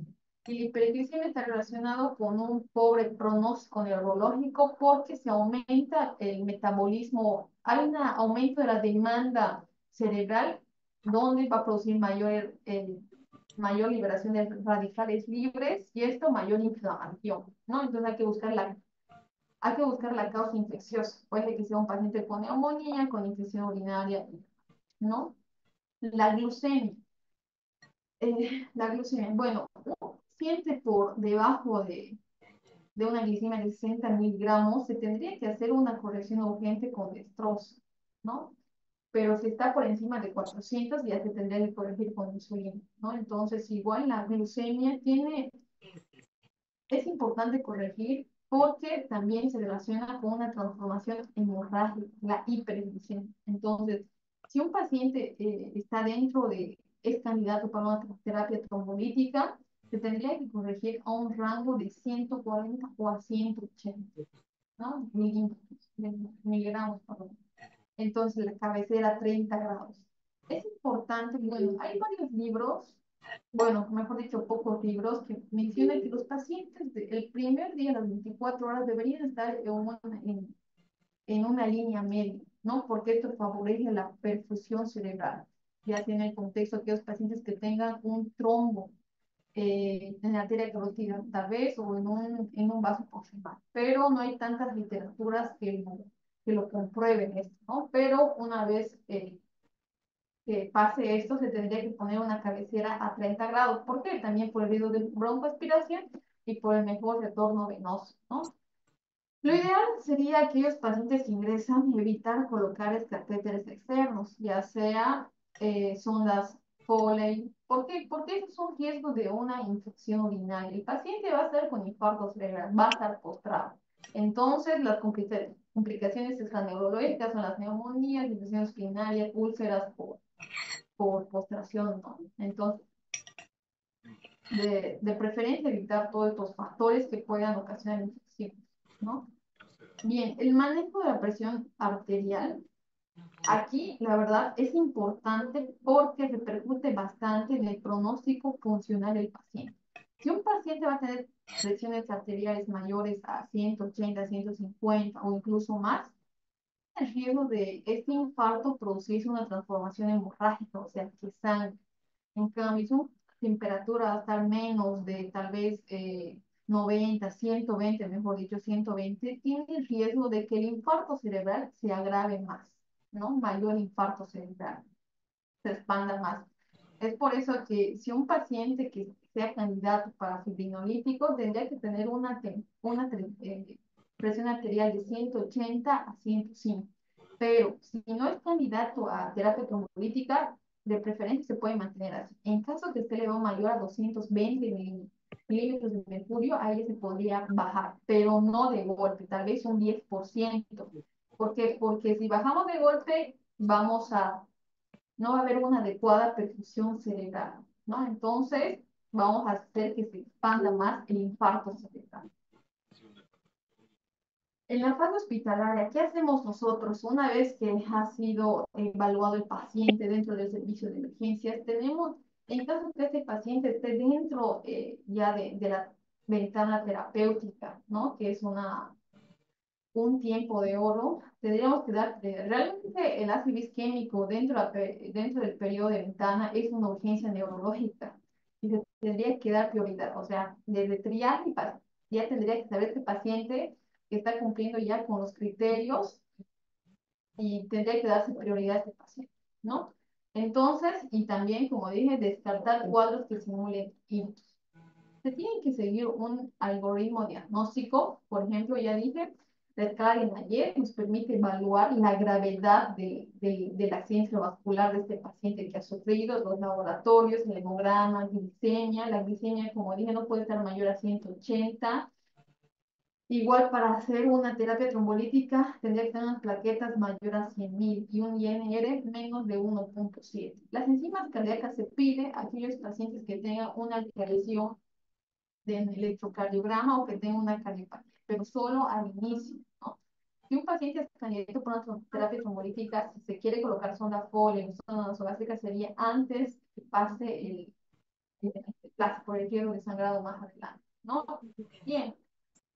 el hiperglicemia está relacionado con un pobre pronóstico neurológico porque se aumenta el metabolismo, hay un aumento de la demanda cerebral donde va a producir mayor liberación de radicales libres y esto mayor inflamación, ¿no? Entonces hay que buscar la causa infecciosa. Puede que sea un paciente con neumonía, con infección urinaria, ¿no? La glucemia. Bueno, siente por debajo de una glicemia de 60 miligramos, se tendría que hacer una corrección urgente con dextrosa, ¿no? Pero si está por encima de 400 ya se tendría que corregir con insulina, ¿no? Entonces, igual la glucemia es importante corregir porque también se relaciona con una transformación hemorrágica, la hiperglicemia. Entonces, si un paciente está es candidato para una terapia trombolítica, se tendría que corregir a un rango de 140 o a 180, ¿no? Miligramos, perdón. Entonces, la cabecera 30 grados. Es importante, bueno, hay varios libros, bueno, mejor dicho, pocos libros que mencionan que los pacientes el primer día, las 24 horas, deberían estar en una línea media, ¿no? Porque esto favorece la perfusión cerebral, ya sea en el contexto de aquellos pacientes que tengan un trombo en la arteria carótida, tal vez, o en un vaso proximal. Pero no hay tantas literaturas que lo comprueben esto, ¿no? Pero una vez que pase esto, se tendría que poner una cabecera a 30 grados. ¿Por qué? También por el riesgo de broncoaspiración y por el mejor retorno venoso, ¿no? Lo ideal sería aquellos pacientes que ingresan evitar colocar catéteres externos, ya sea sondas Foley. ¿Por qué? Porque eso es un riesgo de una infección urinaria. El paciente va a estar con infarto cerebral, va a estar postrado. Entonces, las complicaciones extraneurológicas son las neumonías, infecciones urinarias, úlceras por postración, ¿no? Entonces, de preferencia evitar todos estos factores que puedan ocasionar infecciones, ¿no? Bien, el manejo de la presión arterial, aquí la verdad es importante porque repercute bastante en el pronóstico funcional del paciente. Si un paciente va a tener presiones arteriales mayores a 180, 150 o incluso más, el riesgo de este infarto producirse una transformación hemorrágica, o sea, que sangre. En cambio, su temperatura va a estar menos de tal vez 90, 120, mejor dicho, 120, tiene el riesgo de que el infarto cerebral se agrave más, ¿no? Mayor infarto cerebral, se expanda más. Es por eso que si un paciente que sea candidato para fibrinolítico tendría que tener presión arterial de 180 a 105. Pero si no es candidato a terapia trombolítica, de preferencia se puede mantener así. En caso que esté elevado mayor a 220 milímetros de mercurio, ahí se podría bajar, pero no de golpe, tal vez un 10%. ¿Por qué? Porque si bajamos de golpe, no va a haber una adecuada perfusión cerebral, ¿no? Entonces, vamos a hacer que se expanda más el infarto cerebral. En la fase hospitalaria, ¿qué hacemos nosotros? Una vez que ha sido evaluado el paciente dentro del servicio de emergencias, en caso que este paciente esté dentro ya de la ventana terapéutica, ¿no? Que es un tiempo de oro, tendríamos que dar, realmente el ácido isquémico dentro del periodo de ventana es una urgencia neurológica y se tendría que dar prioridad, o sea, desde triaje ya tendría que saber este paciente que está cumpliendo ya con los criterios y tendría que darse prioridad a este paciente, ¿no? Entonces, y también, como dije, descartar cuadros que simulen ictus. Se tiene que seguir un algoritmo diagnóstico, por ejemplo, ya dije, la escala de Nayer nos permite evaluar la gravedad del accidente vascular de este paciente que ha sufrido, los laboratorios, el hemograma, la glicemia, como dije, no puede estar mayor a 180, Igual para hacer una terapia trombolítica tendría que tener unas plaquetas mayores a 100.000 y un INR menos de 1,7. Las enzimas cardíacas se pide a aquellos pacientes que tengan una alteración del electrocardiograma o que tengan una cardiopatía, pero solo al inicio, ¿no? Si un paciente es candidato por una terapia trombolítica, si se quiere colocar sonda Foley o sonda nasogástrica, sería antes que pase el por el fiebre de sangrado más adelante, ¿no? Bien,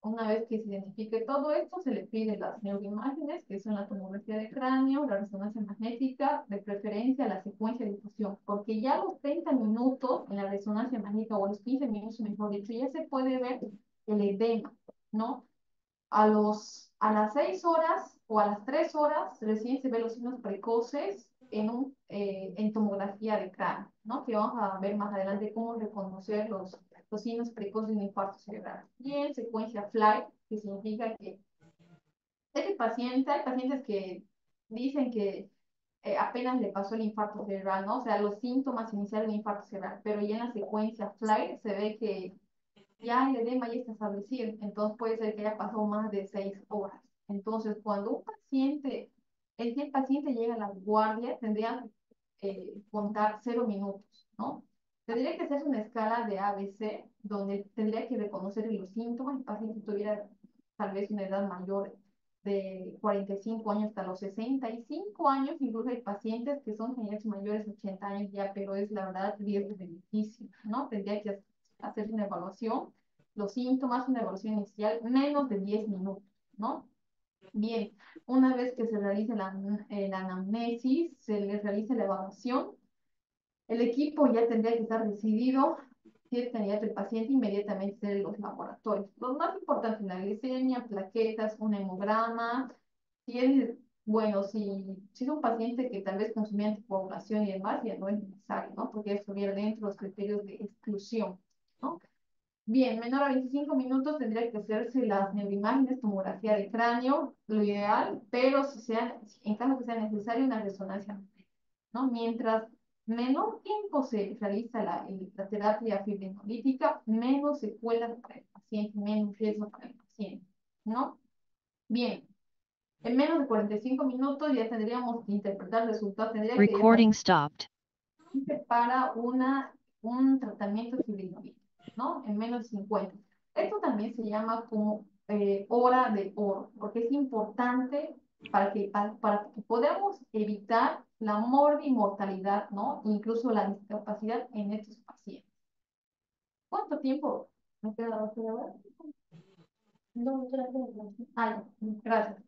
una vez que se identifique todo esto, se le pide las neuroimágenes, que son la tomografía de cráneo, la resonancia magnética, de preferencia la secuencia de difusión, porque ya a los 30 minutos en la resonancia magnética, o a los 15 minutos, mejor dicho, ya se puede ver el edema, ¿no? A las 6 horas o a las 3 horas recién se ven los signos precoces en tomografía de cráneo, ¿no? Que vamos a ver más adelante cómo reconocer los signos precoces de un infarto cerebral. Y en secuencia FLIGHT, que significa que este paciente, hay pacientes que dicen que apenas le pasó el infarto cerebral, ¿no? O sea, los síntomas iniciales del infarto cerebral, pero ya en la secuencia FLIGHT se ve que ya el edema ya está establecido, entonces puede ser que haya pasado más de 6 horas. Entonces, cuando un paciente, si el paciente llega a la guardia, tendría que contar 0 minutos, ¿no? Tendría que hacerse una escala de ABC, donde tendría que reconocer los síntomas. El paciente tuviera tal vez una edad mayor de 45 años hasta los 65 años, incluso hay pacientes que son generalmente mayores de 80 años ya, pero es la verdad riesgo beneficio, ¿no? Tendría que hacerse una evaluación, los síntomas, una evaluación inicial, menos de 10 minutos, ¿no? Bien, una vez que se realice la anamnesis, se le realiza la evaluación, el equipo ya tendría que estar decidido si es candidato el paciente, inmediatamente hacer los laboratorios. Los más importantes, la glicemia, plaquetas, un hemograma, si es, bueno, si es un paciente que tal vez consumía anticoagulación y demás, ya no es necesario, ¿no? Porque eso viene dentro de los criterios de exclusión, ¿no? Bien, menor a 25 minutos tendría que hacerse las neuroimágenes, tomografía de cráneo, lo ideal, pero en caso que sea necesario, una resonancia magnética, ¿no? Mientras menor tiempo se realiza la terapia fibrinolítica, menos secuelas para el paciente, menos riesgo para el paciente, ¿no? Bien, en menos de 45 minutos ya tendríamos que interpretar el resultado, tendría que ir Recording stopped. para un tratamiento fibrinolítico, ¿no? En menos de 50. Esto también se llama como hora de oro, porque es importante para que podamos evitar la mortalidad, ¿no? Incluso la discapacidad en estos pacientes. ¿Cuánto tiempo me queda de hora? No, gracias. Ah, ya, gracias.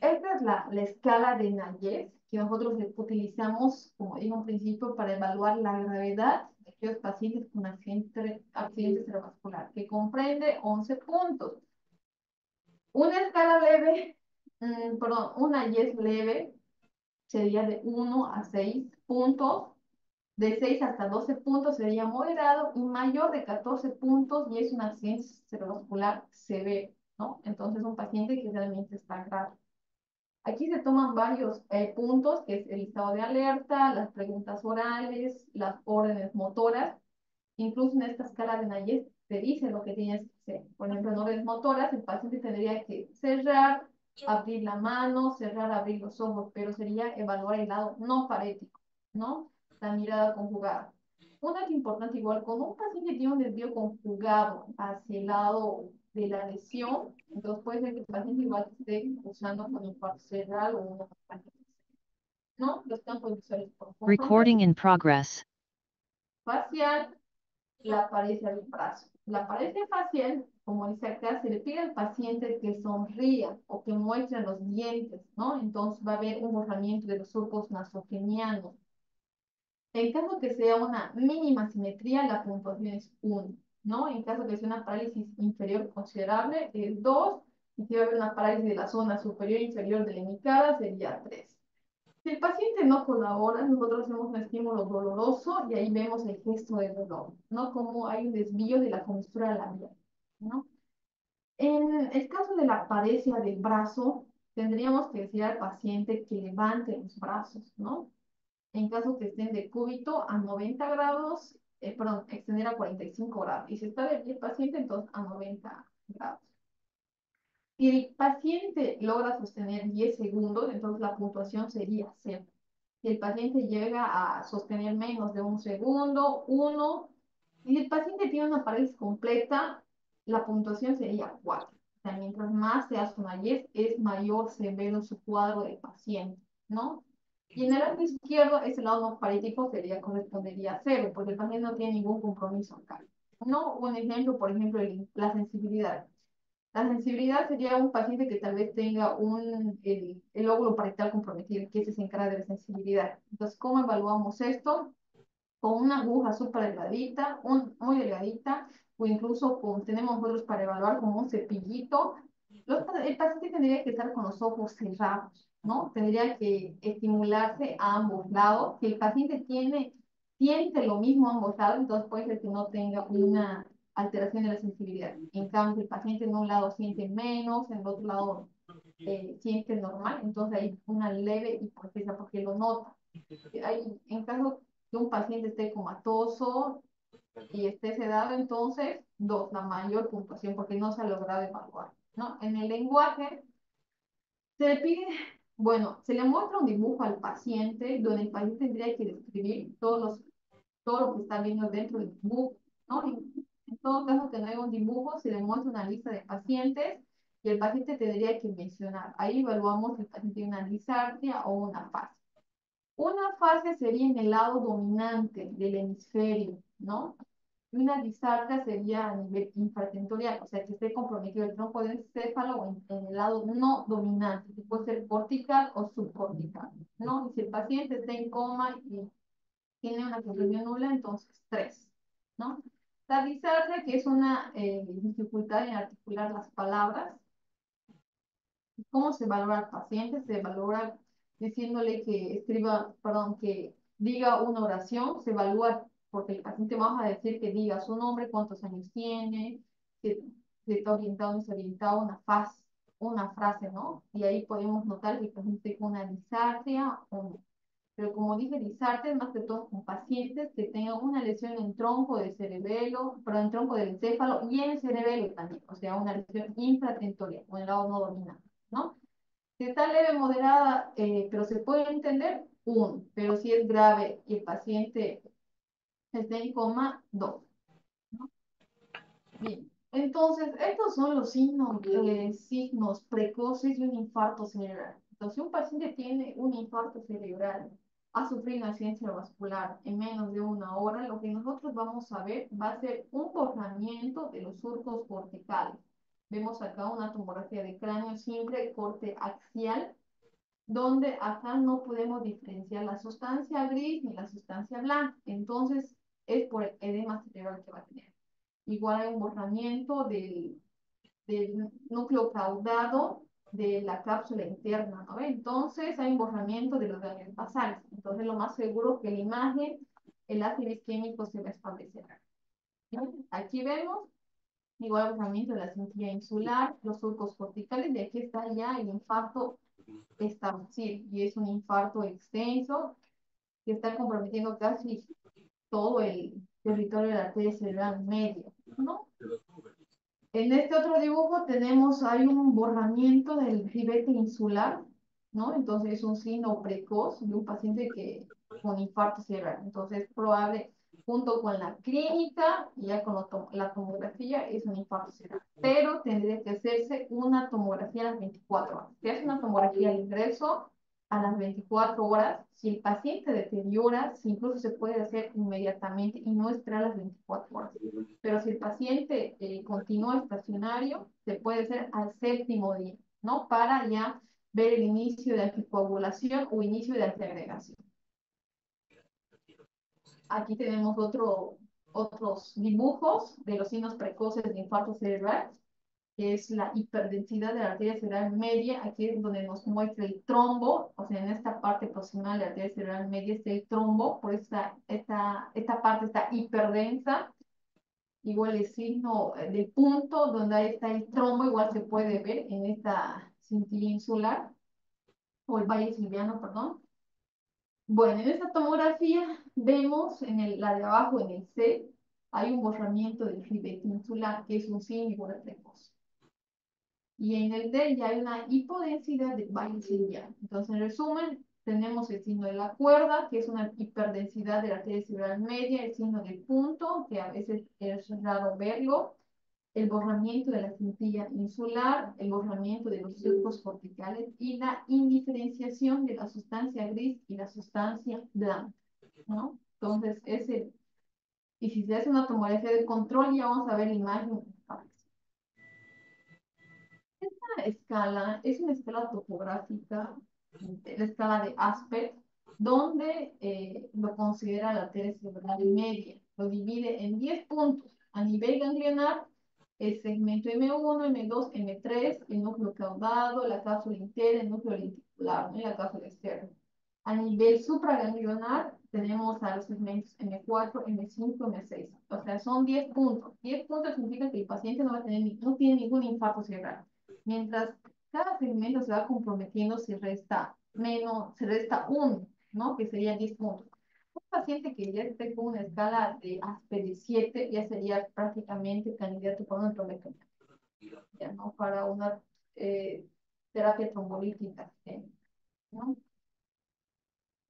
Esta es la escala de Nayes que nosotros utilizamos, como digo en principio, para evaluar la gravedad de aquellos pacientes con accidente cerebrovascular, que comprende 11 puntos. Una escala leve, perdón, una Nayes leve sería de 1 a 6 puntos, de 6 hasta 12 puntos sería moderado y mayor de 14 puntos y es un accidente cerebrovascular severo, ¿no? Entonces un paciente que realmente está grave. Aquí se toman varios puntos, que es el estado de alerta, las preguntas orales, las órdenes motoras. Incluso en esta escala de Nayes te dice lo que tienes que hacer. Por ejemplo, en órdenes motoras, el paciente tendría que cerrar, abrir la mano, cerrar, abrir los ojos, pero sería evaluar el lado no parético, ¿no? La mirada conjugada. Un dato importante, igual, cuando un paciente tiene un desvío conjugado hacia el lado de la lesión, entonces puede ser que el paciente igual esté usando con infarto cerebral o una ¿no? Los campos visuales por Recording in progress. facial, la paresia del brazo. La paresia facial, como dice acá, se le pide al paciente que sonría o que muestre los dientes, ¿no? Entonces va a haber un borramiento de los surcos nasogenianos. En caso que sea una mínima simetría, la puntuación es 1, ¿no? En caso que sea una parálisis inferior considerable, es 2. Y si va a haber una parálisis de la zona superior e inferior de la hemicada, sería 3. Si el paciente no colabora, nosotros hacemos un estímulo doloroso y ahí vemos el gesto de dolor, ¿no? Como hay un desvío de la comisura labial, ¿no? En el caso de la paresia del brazo, tendríamos que decir al paciente que levante los brazos, ¿no? En caso que estén de cúbito a 90 grados, perdón, extender a 45 grados. Y si está de pie el paciente, entonces a 90 grados. Si el paciente logra sostener 10 segundos, entonces la puntuación sería 0. Si el paciente llega a sostener menos de un segundo, 1. Si el paciente tiene una parálisis completa, la puntuación sería 4. O sea, mientras más se hace una Y, es mayor severo su cuadro del paciente, ¿no? Y en el lado izquierdo, ese lado no parético correspondería a 0, porque el paciente no tiene ningún compromiso acá. ¿No? Un ejemplo, por ejemplo, la sensibilidad. La sensibilidad sería un paciente que tal vez tenga el lóbulo parietal comprometido, que ese se encarga de la sensibilidad. Entonces, ¿cómo evaluamos esto? Con una aguja súper delgadita, muy delgadita, o incluso tenemos otros para evaluar como un cepillito. El paciente tendría que estar con los ojos cerrados, ¿no? Tendría que estimularse a ambos lados. Si el paciente siente lo mismo a ambos lados, entonces puede ser que no tenga una alteración de la sensibilidad. En cambio, si el paciente en un lado siente menos, en el otro lado siente normal, entonces hay una leve hipoxia porque lo nota. En caso que un paciente esté comatoso y esté sedado, entonces, 2, la mayor puntuación, porque no se ha logrado evaluar, ¿no? En el lenguaje, se le pide, bueno, se le muestra un dibujo al paciente donde el paciente tendría que describir todo lo que está viendo dentro del dibujo, ¿no? En todo caso, que no haya un dibujo, se le muestra una lista de pacientes y el paciente tendría que mencionar. Ahí evaluamos si el paciente tiene una disartria o una fase. Una fase sería en el lado dominante del hemisferio, ¿no? Y una disartria sería a nivel infratentorial, o sea, que esté comprometido el tronco del encéfalo o en el lado no dominante, que puede ser cortical o subcortical, ¿no? Y si el paciente está en coma y tiene una compresión nula, entonces 3, ¿no? La disartria, que es una dificultad en articular las palabras. ¿Cómo se valora al paciente? Se valora diciéndole que escriba, perdón, que diga una oración, se evalúa porque el paciente vamos a decir que diga su nombre, cuántos años tiene, si está orientado o no está orientado, una frase, ¿no? Y ahí podemos notar que el paciente tiene una disartria o no. Pero como dije, disartria es más que todo con pacientes que tengan una lesión en tronco del cerebelo, perdón, en tronco del encéfalo y en el cerebelo también, o sea, una lesión infratentorial o en el lado no dominante, ¿no? Si está leve, moderada, pero se puede entender, 1, pero si es grave y el paciente está en coma, 2, ¿no? Bien, entonces, estos son los signos precoces de un infarto cerebral. Entonces, si un paciente tiene un infarto cerebral, ha sufrido una accidente vascular en menos de una hora, lo que nosotros vamos a ver va a ser un borramiento de los surcos corticales. Vemos acá una tomografía de cráneo simple, corte axial, donde acá no podemos diferenciar la sustancia gris ni la sustancia blanca. Entonces, es por el edema cerebral que va a tener. Igual hay un borramiento del núcleo caudado de la cápsula interna, ¿no? Entonces, hay un borramiento de los ganglios basales. Entonces, lo más seguro que la imagen, el ácido isquémico se va a establecer. ¿No? Aquí vemos igual borramiento de la cintilla insular, los surcos corticales, y aquí está ya el infarto establecer, y es un infarto extenso que está comprometiendo casi todo el territorio de la arteria cerebral media, ¿no? En este otro dibujo hay un borramiento del ribete insular, ¿no? Entonces es un signo precoz de un paciente con infarto cerebral. Entonces es probable, junto con la clínica y ya con la tomografía, es un infarto cerebral. Pero tendría que hacerse una tomografía a las 24 horas. Se hace una tomografía al ingreso a las 24 horas. Si el paciente deteriora, incluso se puede hacer inmediatamente y no esperar las 24 horas. Pero si el paciente continúa estacionario, se puede hacer al séptimo día, ¿no? Para ya ver el inicio de anticoagulación o inicio de antiagregación. Aquí tenemos otros dibujos de los signos precoces de infarto cerebral, que es la hiperdensidad de la arteria cerebral media. Aquí es donde nos muestra el trombo, o sea, en esta parte proximal de la arteria cerebral media está el trombo, por eso esta parte está hiperdensa. Igual el signo del punto donde ahí está el trombo, igual se puede ver en esta cintilla insular, o el valle silviano, perdón. Bueno, en esta tomografía vemos la de abajo, en el C, hay un borramiento del ribete insular, que es un signo igual precoz. Y en el D ya hay una hipodensidad de valle ciliar. Entonces, en resumen, tenemos el signo de la cuerda, que es una hiperdensidad de la arteria cerebral media, el signo del punto, que a veces es raro verlo, el borramiento de la cintilla insular, el borramiento de los surcos corticales y la indiferenciación de la sustancia gris y la sustancia blanca, ¿no? Entonces, y si se hace una tomografía de control, ya vamos a ver la imagen. Esta escala es una escala topográfica, la escala de Asper, donde lo considera la arteria cerebral media. Lo divide en 10 puntos. A nivel ganglionar, el segmento M1, M2, M3, el núcleo caudado, la cápsula interna, el núcleo lenticular, ¿no? Y la cápsula externa. A nivel supraganglionar, tenemos a los segmentos M4, M5, M6. O sea, son 10 puntos. 10 puntos significa que el paciente no va a tener, no tiene ningún infarto cerebral. Mientras cada segmento se va comprometiendo, se resta uno, ¿no? Que sería 10 puntos. Un paciente que ya esté con una escala de Asper de 7 ya sería prácticamente candidato para una trombectomía, ya no para una eh, terapia trombolítica, ¿no?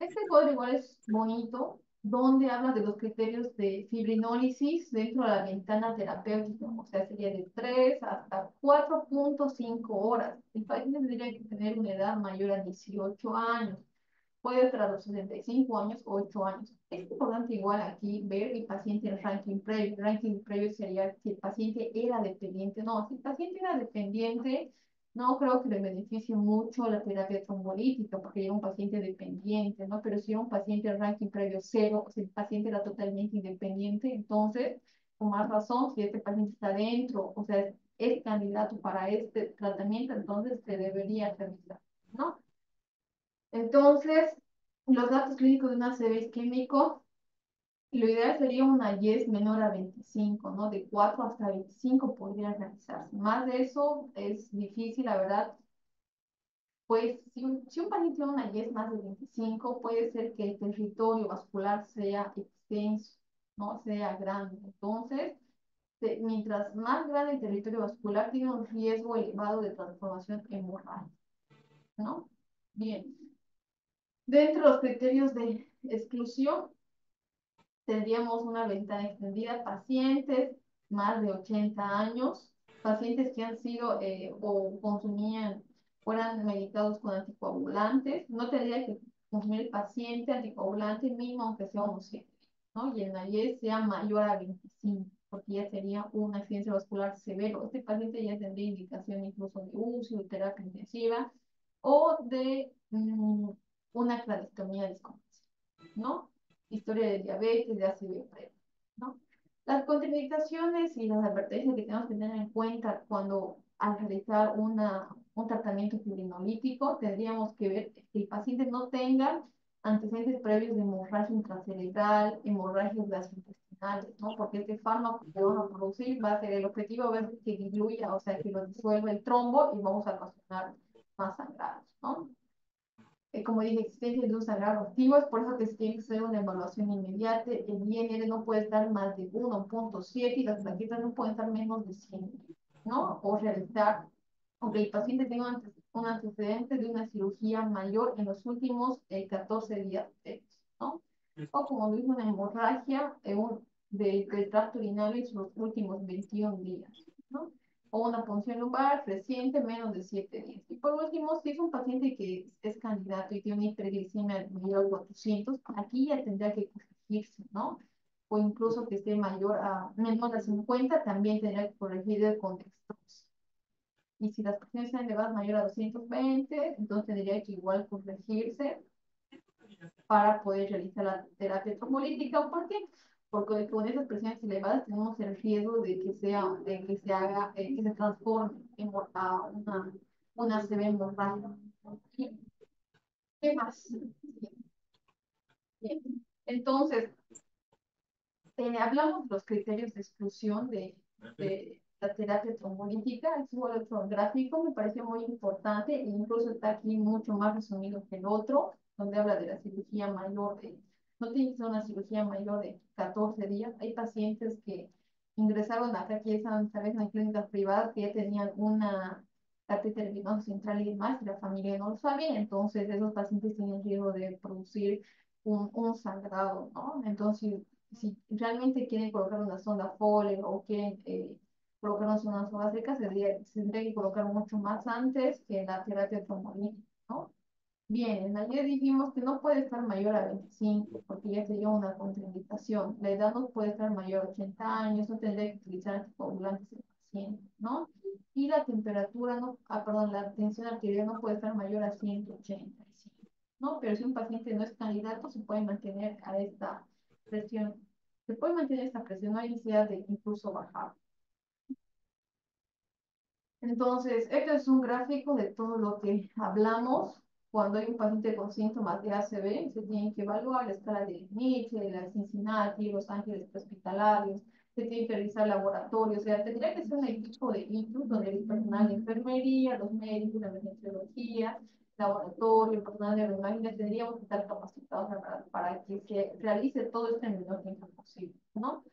Este cuadro igual es bonito, donde habla de los criterios de fibrinólisis dentro de la ventana terapéutica, o sea, sería de 3 hasta 4,5 horas. El paciente tendría que tener una edad mayor a 18 años, puede tras los 65 años o 8 años. Es importante igual aquí ver el paciente en ranking previo. El ranking previo sería si el paciente era dependiente. No, si el paciente era dependiente, no creo que le beneficie mucho la terapia trombolítica porque era un paciente dependiente, ¿no? Pero si era un paciente en ranking previo cero, o si el paciente era totalmente independiente, entonces, con más razón, si este paciente está dentro, o sea, es candidato para este tratamiento, entonces se debería revisar, ¿no? Entonces, los datos clínicos de un ACV isquémico, lo ideal sería una YES menor a 25, ¿no? De 4 hasta 25 podría realizarse. Más de eso es difícil, la verdad. Pues si un paciente tiene una YES más de 25, puede ser que el territorio vascular sea extenso, ¿no? Sea grande. Entonces, mientras más grande el territorio vascular, tiene un riesgo elevado de transformación hemorrágica, ¿no? Bien. Dentro de los criterios de exclusión, tendríamos una ventana extendida, pacientes más de 80 años, pacientes que han sido o consumían, fueran medicados con anticoagulantes, no tendría que consumir el paciente anticoagulante mínimo aunque sea unos 7, ¿no? Y en la IES sea mayor a 25, porque ya sería un accidente vascular severo. Este paciente ya tendría indicación incluso de UCI, de terapia intensiva o de una cladectomía disconexa, ¿no? Historia de diabetes, de ácido previo, ¿no? Las contraindicaciones y las advertencias que tenemos que tener en cuenta cuando al realizar un tratamiento fibrinolítico, tendríamos que ver que el paciente no tenga antecedentes previos de hemorragia intracerebral, hemorragias gastrointestinales, ¿no? Porque este fármaco que vamos a producir va a ser el objetivo, va a ser que diluya, o sea, que lo disuelva el trombo y vamos a ocasionar más sangrados, ¿no? Como dije, existencia de un sagrado activo, es por eso que se tiene que hacer una evaluación inmediata. El INR no puede estar más de 1,7 y las plaquetas no pueden estar menos de 100, ¿no? O realizar, aunque el paciente tenga un antecedente de una cirugía mayor en los últimos 14 días, ¿no? O como dijo, una hemorragia del tracto urinario en los últimos 21 días, ¿no? O una punción lumbar reciente, menos de 7 días. Y por último, si es un paciente que es candidato y tiene una hiperglicemia mayor a 400, aquí ya tendría que corregirse, ¿no? O incluso que esté menor a 50, también tendría que corregir el contexto. Y si las presiones están elevadas mayor a 220, entonces tendría que igual corregirse para poder realizar la terapia trombolítica. ¿Por qué? Porque con esas presiones elevadas tenemos el riesgo de que se haga, que se transforme a una ACV hemorrágica. ¿Qué más? Bien. Entonces, hablamos de los criterios de exclusión de la terapia trombolítica. El flujo electrográfico me pareció muy importante e incluso está aquí mucho más resumido que el otro, donde habla de la cirugía mayor no tiene que ser una cirugía mayor de 14 días. Hay pacientes que ingresaron acá, que están tal vez en clínicas privadas, que ya tenían catéter venoso central y demás, y la familia no lo sabe, entonces esos pacientes tienen riesgo de producir un sangrado, ¿no? Entonces, si realmente quieren colocar una sonda Foley o quieren colocarnos una sonda seca, se tendría que colocar mucho más antes que la terapia trombolítica, ¿no? Bien, en la guía dijimos que no puede estar mayor a 25, porque ya sería una contraindicación. La edad no puede estar mayor a 80 años, no tendría que utilizar anticoagulantes el paciente, ¿no? Y la temperatura, no, perdón, la tensión arterial no puede estar mayor a 185, ¿no? Pero si un paciente no es candidato, se puede mantener a esta presión. Se puede mantener esta presión, no hay necesidad de incluso bajar. Entonces, este es un gráfico de todo lo que hablamos. Cuando hay un paciente con síntomas de ACV, se tiene que evaluar la escala de Mitchell, la Cincinnati, los ángeles hospitalarios, se tiene que realizar laboratorios, o sea, tendría que ser un equipo de ITU donde el personal de enfermería, los médicos, la emergenciología, laboratorio, personal de imágenes, tendríamos que estar capacitados para que se realice todo esto en el menor tiempo posible, ¿no?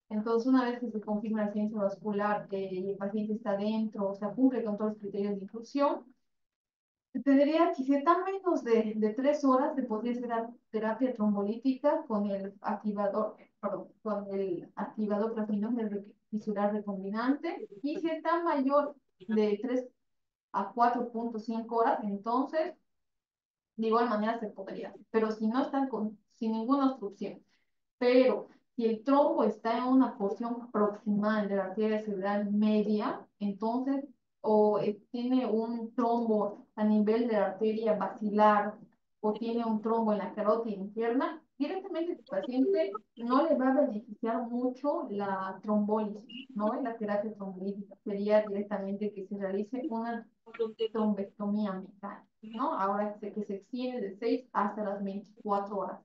Entonces, una vez que se confirma la ciencia vascular y el paciente está dentro, o sea, cumple con todos los criterios de inclusión, tendría que ser tan menos de 3 horas de podría ser terapia trombolítica con el activador, perdón, con el activador transminógeno fisural recombinante, y si está mayor de 3 a 4,5 horas, entonces de igual manera se podría hacer, pero si no están sin ninguna obstrucción. Pero si el trombo está en una porción proximal de la arteria cerebral media, entonces, o tiene un trombo a nivel de la arteria basilar, o tiene un trombo en la carótida interna, directamente el paciente no le va a beneficiar mucho la trombólisis, ¿no? La terapia trombolítica sería directamente que se realice una trombectomía mecánica, ¿no? Ahora que se extiende de 6 hasta las 24 horas,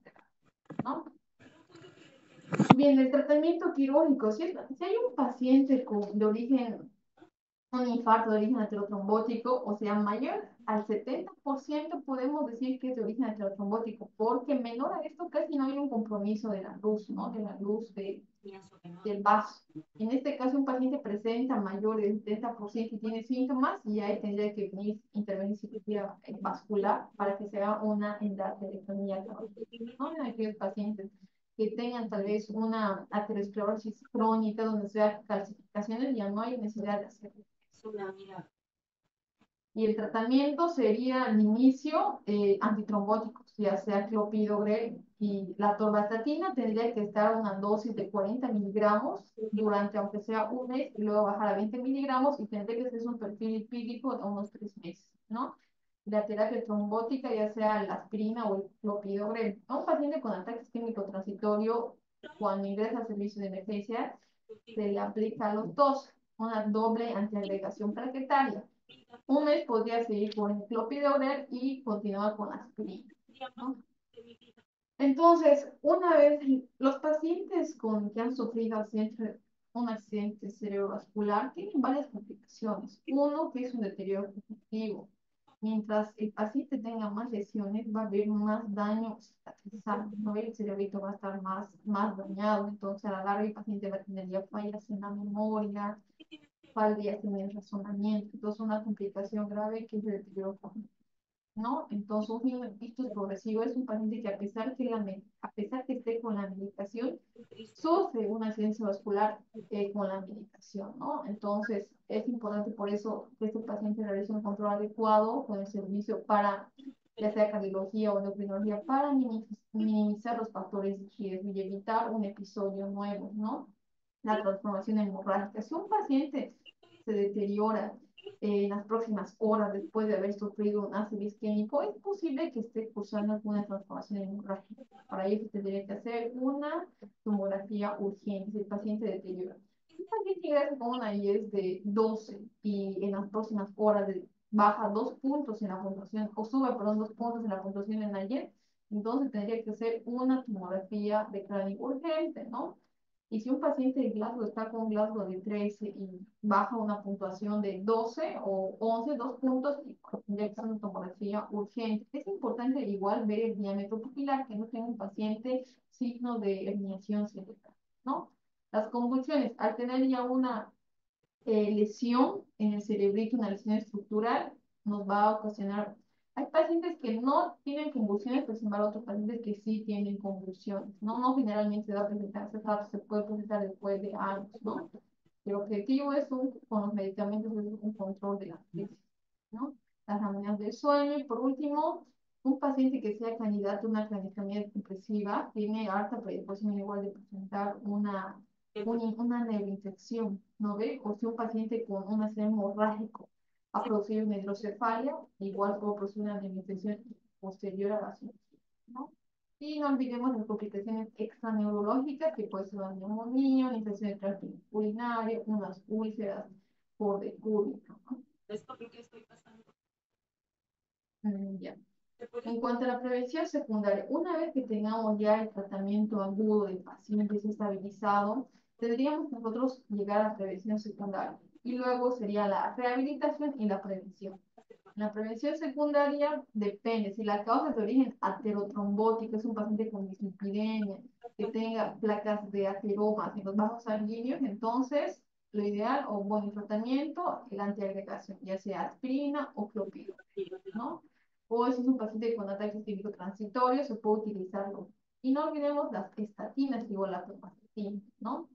¿no? Bien, el tratamiento quirúrgico, si hay un paciente de origen, un infarto de origen aterotrombótico, o sea, mayor al 70%, podemos decir que es de origen aterotrombótico, porque menor a esto casi no hay un compromiso de la luz, ¿no? De la luz del vaso. En este caso, un paciente presenta mayor del 70% y tiene síntomas, y ahí tendría que venir intervenir cirugía vascular para que se haga una endarterectomía carótida, ¿no? En aquellos pacientes que tengan tal vez una aterosclerosis crónica donde sea calcificaciones, ya no hay necesidad de hacerlo. Y el tratamiento sería al inicio antitrombóticos, ya sea clopidogrel y la torvastatina tendría que estar a una dosis de 40 miligramos durante, aunque sea un mes, y luego bajar a 20 miligramos, y tendría que ser un perfil lipídico de unos 3 meses, ¿no? La terapia trombótica, ya sea la aspirina o el clopidogrel. A un paciente con ataque isquémico transitorio, cuando ingresa al servicio de emergencia, se le aplica a los dos, una doble antiagregación plaquetaria. Un mes podría seguir con el clopidogrel y continuar con la aspirina, ¿no? Entonces, una vez los pacientes que han sufrido un accidente cerebrovascular tienen varias complicaciones. Uno, que es un deterioro cognitivo. Mientras el paciente tenga más lesiones, va a haber más daño cicatrizal, ¿no? El cerebrito va a estar más dañado, entonces a la larga el paciente va a tener ya fallas en la memoria, fallas en el razonamiento. Entonces, una complicación grave que es el deterioro cognitivo, ¿no? Entonces, un ictus progresivo es un paciente que a pesar que esté con la medicación, sufre una accidente vascular con la medicación, ¿no? Entonces, es importante por eso que este paciente realice un control adecuado con el servicio para, ya sea cardiología o endocrinología, para minimizar los factores de riesgo y evitar un episodio nuevo, ¿no? La transformación hemorrágica. Si un paciente se deteriora en las próximas horas después de haber sufrido un ácido isquémico, es posible que esté cursando alguna transformación hemorrágica. Para ello se tendría que hacer una tomografía urgente si el paciente deteriora. Si el paciente ingresa con una IES de 12 y en las próximas horas baja 2 puntos en la puntuación, o sube, perdón, 2 puntos en la puntuación en la IES, entonces tendría que hacer una tomografía de cráneo urgente, ¿no? Y si un paciente de Glasgow está con Glasgow de 13 y baja una puntuación de 12 o 11, 2 puntos, y tendría que hacer una tomografía urgente. Es importante igual ver el diámetro pupilar, que no tenga un paciente signo de herniación cerebral, ¿no? Las convulsiones, al tener ya una lesión en el cerebrito, una lesión estructural, nos va a ocasionar. Hay pacientes que no tienen convulsiones, pero sin embargo otros pacientes que sí tienen convulsiones, ¿no? No generalmente se va a presentar, se puede presentar después de años, ¿no? El objetivo es con los medicamentos es un control de la crisis, ¿no? Las apneas del sueño y por último, un paciente que sea candidato a una craniotomía compresiva tiene alta predisposición igual de presentar una neuroinfección, ¿no ve? O si un paciente con un accidente hemorrágico ha producido una hidrocefalia, igual puede producir una neuroinfección posterior a la cirugía, ¿no? Y no olvidemos las complicaciones extraneurológicas, que puede ser una neumonía, una infección de tracto urinario, unas úlceras por decúbito, ¿no? Ya. En cuanto a la prevención secundaria, una vez que tengamos ya el tratamiento agudo del paciente estabilizado, tendríamos nosotros llegar a la prevención secundaria. Y luego sería la rehabilitación y la prevención. La prevención secundaria depende. Si la causa es de origen aterotrombótico, es un paciente con dislipidemia, que tenga placas de ateromas en los vasos sanguíneos, entonces lo ideal o buen tratamiento, el antiagregación, ya sea aspirina o clopidogrel, ¿no? O si es un paciente con ataques típicos transitorios, se puede utilizarlo. Y no olvidemos las estatinas, igual la torvastatina, ¿no?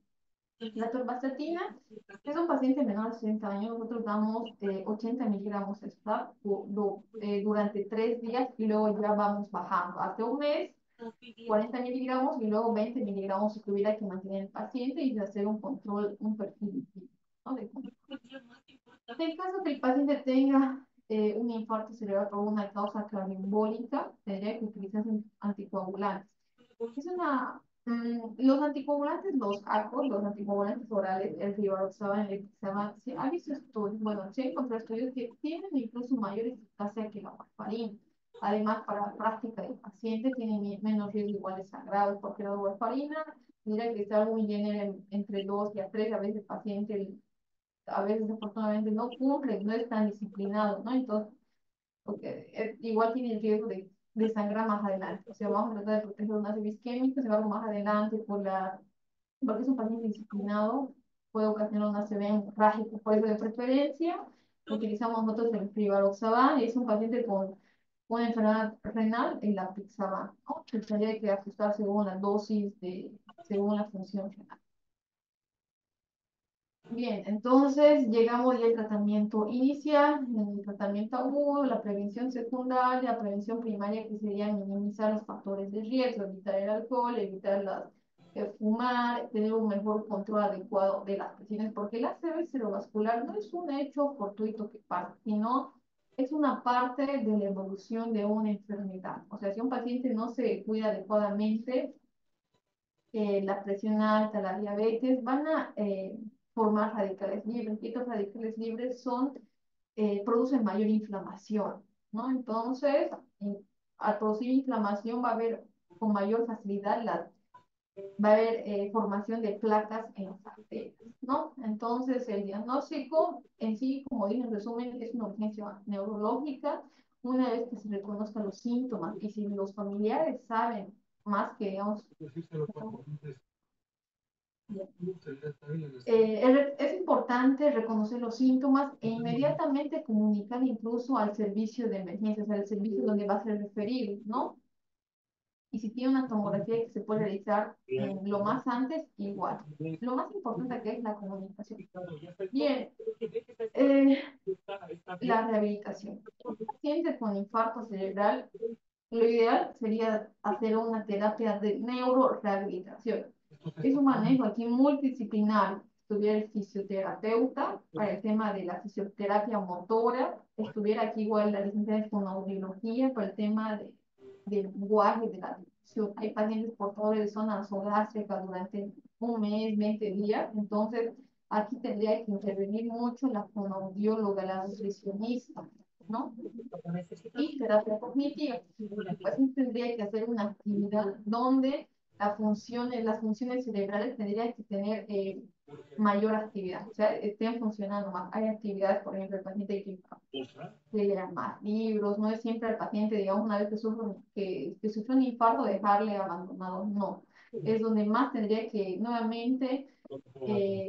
La torvastatina es un paciente menor de 60 años, nosotros damos 80 miligramos de SPRAV durante 3 días y luego ya vamos bajando. Hasta un mes, 40 miligramos y luego 20 miligramos si tuviera que mantener el paciente y hacer un control, un perfil, ¿no? De control. En caso que el paciente tenga un infarto cerebral por una causa cardioembólica, tendría que utilizarse anticoagulantes. Los anticoagulantes, los ACOs, los anticoagulantes orales, el rivaroxaban, el levixaban, se ha visto estudios, bueno, se han encontrado estudios que tienen incluso mayor eficacia que la warfarina. Además, para la práctica del paciente tienen menos riesgo igual de sangrado, porque la warfarina tendría que estar muy bien entre 2 y a 3, a veces el paciente a veces desafortunadamente no cumple, no es tan disciplinado, ¿no? Entonces, porque igual tiene el riesgo de sangrar más adelante. O sea, vamos a tratar de proteger una ACV isquémica, sin embargo, más adelante, porque es un paciente disciplinado, puede ocasionar una ACV hemorrágica. Por eso, de preferencia, utilizamos nosotros el Privaroxaban, y es un paciente con una enfermedad renal, el apixaban, ¿no? Que tendría que ajustar según la dosis, según la función renal. Bien, entonces llegamos ya al tratamiento inicial, el tratamiento agudo, la prevención secundaria, la prevención primaria, que sería minimizar los factores de riesgo, evitar el alcohol, fumar, tener un mejor control adecuado de las presiones, porque la ACV cerebrovascular no es un hecho fortuito que pasa, sino es una parte de la evolución de una enfermedad. O sea, si un paciente no se cuida adecuadamente, la presión alta, la diabetes, van a formar radicales libres. Y estos radicales libres producen mayor inflamación, ¿no? Entonces, al producir inflamación va a haber con mayor facilidad va a haber formación de placas en las arterias, ¿no? Entonces, el diagnóstico en sí, como dije en resumen, es una urgencia neurológica. Una vez que se reconozcan los síntomas y si los familiares saben más que, digamos, es importante reconocer los síntomas e inmediatamente comunicar incluso al servicio de emergencias, al servicio donde va a ser referido, ¿no? Y si tiene una tomografía que se puede realizar lo más antes, igual. Lo más importante aquí es la comunicación. Bien, eh, la rehabilitación. Pacientes con infarto cerebral, lo ideal sería hacer una terapia de neurorehabilitación. Es un manejo aquí multidisciplinar. Estuviera el fisioterapeuta para el tema de la fisioterapia motora, estuviera aquí igual la licenciada en fonoaudiología para el tema del lenguaje, de la dicción. Hay pacientes portadores de zona nasogástrica durante un mes, 20 días, entonces aquí tendría que intervenir mucho la fonoaudióloga, la nutricionista, ¿no? Y terapia cognitiva. El paciente tendría que hacer una actividad donde las funciones cerebrales tendrían que tener mayor actividad, o sea, estén funcionando más. Hay actividades, por ejemplo, el paciente que leer más libros, no es siempre al paciente, digamos, una vez que sufre un infarto, dejarle abandonado, no. Es donde más tendría que nuevamente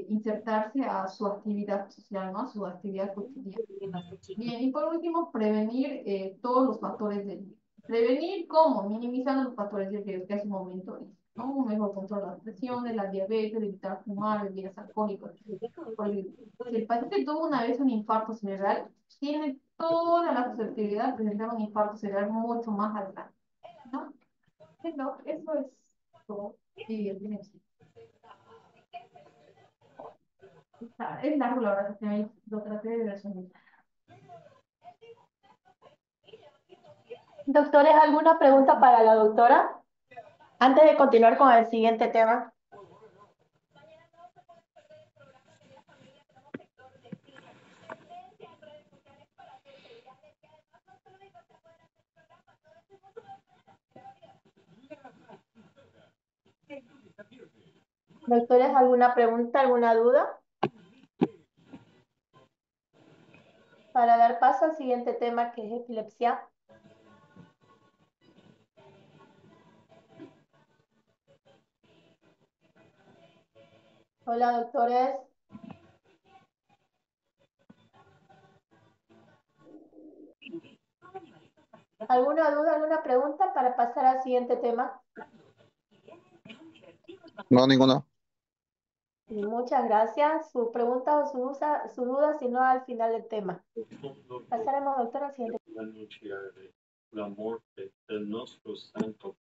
insertarse a su actividad social, ¿no? A su actividad cotidiana. Bien, y por último, prevenir todos los factores de riesgo. ¿Prevenir cómo? Minimizando los factores de riesgo que hace un momento hice, ¿no? Un mejor control de las presiones, la diabetes, evitar fumar, bebidas alcohólicas. Porque si el paciente tuvo una vez un infarto cerebral, tiene toda la susceptibilidad de presentar un infarto cerebral mucho más adelante, ¿no? No, eso es todo. Y el beneficio. Es largo, la verdad, que lo traté de resumir. Doctores, ¿alguna pregunta para la doctora? Antes de continuar con el siguiente tema. Doctores, ¿alguna pregunta, alguna duda? Para dar paso al siguiente tema, que es epilepsia. Hola, doctores. ¿Alguna duda, alguna pregunta para pasar al siguiente tema? No, ninguna. Muchas gracias. Su pregunta o su duda, si no al final del tema. Pasaremos, doctora, al siguiente. Anunciare la morte del nostro santo